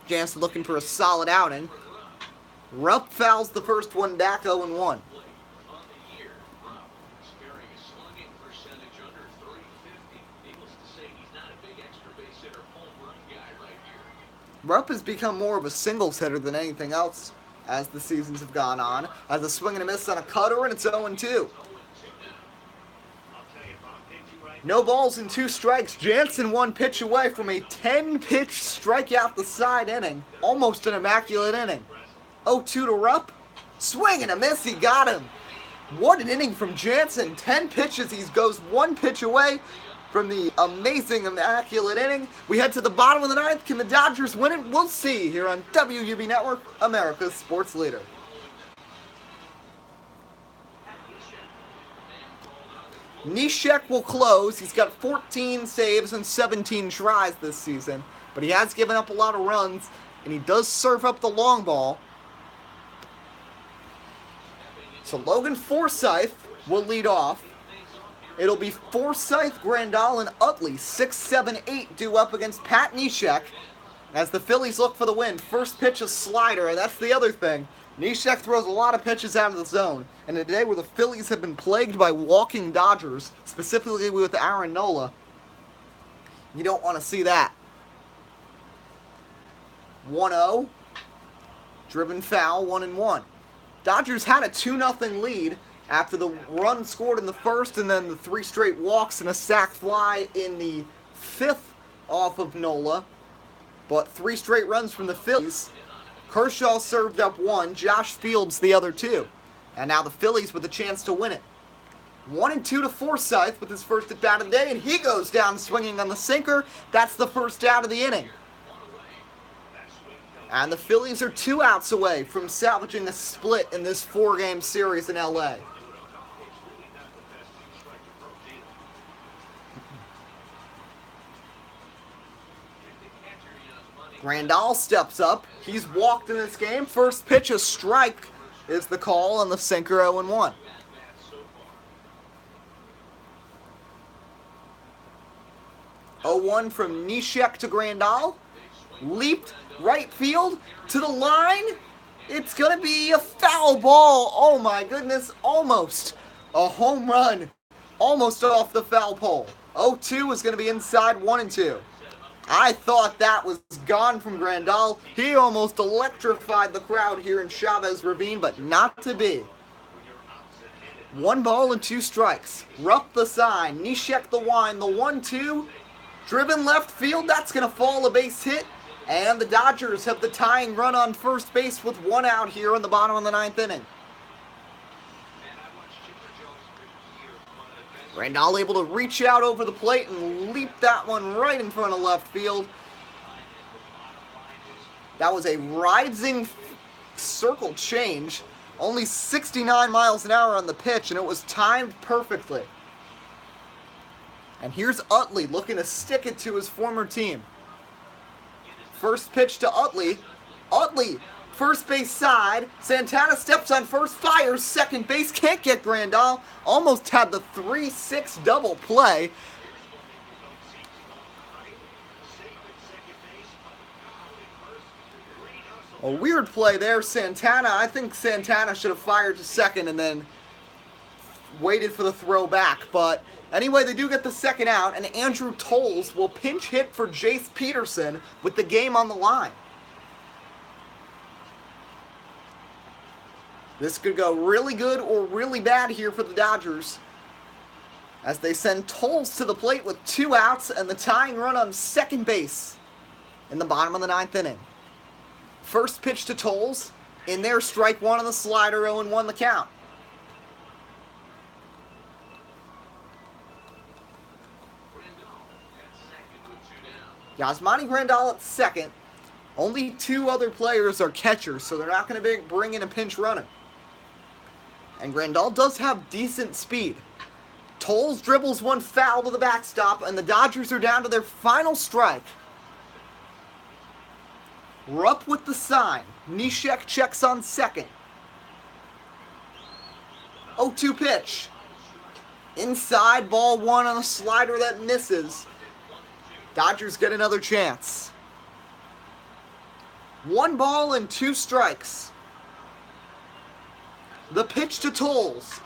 Jansen looking for a solid outing. Rupp fouls the first one back, 0-1. Rupp has become more of a singles hitter than anything else as the seasons have gone on. As a swing and a miss on a cutter, and it's 0-2. No balls and 2 strikes. Jansen 1 pitch away from a 10-pitch strikeout the side inning. Almost an immaculate inning. 0-2 to Rupp. Swing and a miss, he got him. What an inning from Jansen. 10 pitches, he goes 1 pitch away from the amazing, immaculate inning. We head to the bottom of the 9th. Can the Dodgers win it? We'll see here on WUB Network, America's sports leader. Neshek will close. He's got 14 saves and 17 tries this season, but he has given up a lot of runs, and he does serve up the long ball. So Logan Forsythe will lead off. It'll be Forsythe, Grandal, and Utley, 6, 7, 8, due up against Pat Neshek as the Phillies look for the win. First pitch a slider, and that's the other thing. Neshek throws a lot of pitches out of the zone. And in a day where the Phillies have been plagued by walking Dodgers, specifically with Aaron Nola, you don't want to see that. 1-0, driven foul, 1-1. Dodgers had a 2-0 lead after the run scored in the first, and then the 3 straight walks and a sac fly in the 5th off of Nola. But 3 straight runs from the Phillies. Kershaw served up 1, Josh Fields the other 2. And now the Phillies with a chance to win it. 1-2 to Forsythe with his first at bat of the day, and he goes down swinging on the sinker. That's the first out of the inning. And the Phillies are 2 outs away from salvaging a split in this 4-game series in LA. Grandal steps up. He's walked in this game. First pitch, a strike is the call on the sinker, 0-1. Oh, 1 from Neshek to Grandal. leaped right field to the line. It's going to be a foul ball. Oh my goodness, almost a home run. Almost off the foul pole. 0-2 is going to be inside 1 and 2. I thought that was gone from Grandal. He almost electrified the crowd here in Chavez Ravine, but not to be. 1 ball and 2 strikes. Rupp the sign. Neshek the wine. The 1-2. Driven left field. That's going to fall a base hit. And the Dodgers have the tying run on first base with 1 out here in the bottom of the 9th inning. Grandal able to reach out over the plate and leap that one right in front of left field. That was a rising circle change. Only 69 miles an hour on the pitch, and it was timed perfectly. And here's Utley looking to stick it to his former team. First pitch to Utley. Utley, first base side. Santana steps on first, fires second base. Can't get Grandal. Almost had the 3-6 double play. A weird play there, Santana. I think Santana should have fired to second and then waited for the throw back. But anyway, they do get the second out, and Andrew Toles will pinch hit for Jace Peterson with the game on the line. This could go really good or really bad here for the Dodgers, as they send Toles to the plate with 2 outs and the tying run on second base in the bottom of the 9th inning. First pitch to Toles. In there, strike 1 on the slider, 0-1 the count. Yasmani Grandal at second. Only 2 other players are catchers, so they're not going to bring in a pinch runner. And Grandal does have decent speed. Toles dribbles 1 foul to the backstop, and the Dodgers are down to their final strike. Rupp with the sign. Neshek checks on second. 0-2 pitch. Inside, ball 1 on a slider that misses. Dodgers get another chance. 1 ball and 2 strikes. The pitch to Toles.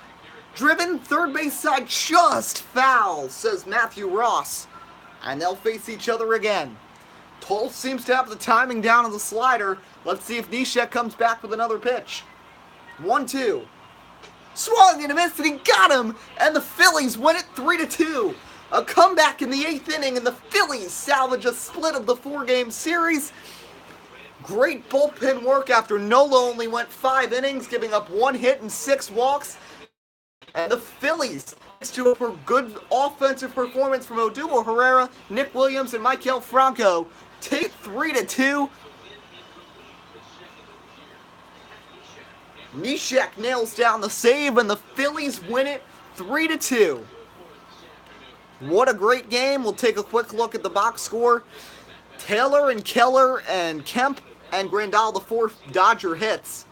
Driven, third base side, just foul, says Matthew Ross. And they'll face each other again. Toles seems to have the timing down on the slider. Let's see if Neshek comes back with another pitch. 1-2. Swung and a miss, and he got him! And the Phillies win it 3-2. A comeback in the 8th inning, and the Phillies salvage a split of the 4-game series. Great bullpen work after Nola only went 5 innings, giving up 1 hit and 6 walks. And the Phillies, thanks to a good offensive performance from Odubel Herrera, Nick Williams, and Maikel Franco, take 3-2. Neshek nails down the save, and the Phillies win it 3-2. What a great game. We'll take a quick look at the box score. Taylor and Keller and Kemp and Grandal, the 4 Dodger hits.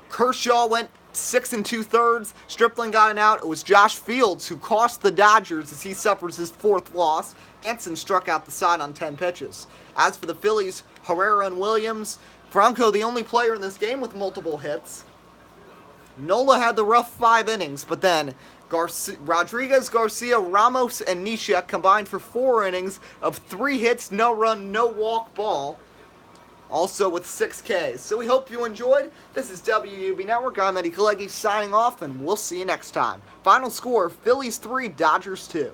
Kershaw went 6 2/3. Stripling got an out. It was Josh Fields who cost the Dodgers as he suffers his 4th loss. Anson struck out the side on 10 pitches. As for the Phillies, Herrera and Williams. Franco, the only player in this game with multiple hits. Nola had the rough 5 innings, but then Rodriguez, Garcia, Ramos, and Neshek combined for 4 innings of 3 hits, no run, no walk ball. Also with 6 Ks. So we hope you enjoyed. This is WUB Network. I'm Eddie Kalegi signing off, and we'll see you next time. Final score, Phillies 3, Dodgers 2.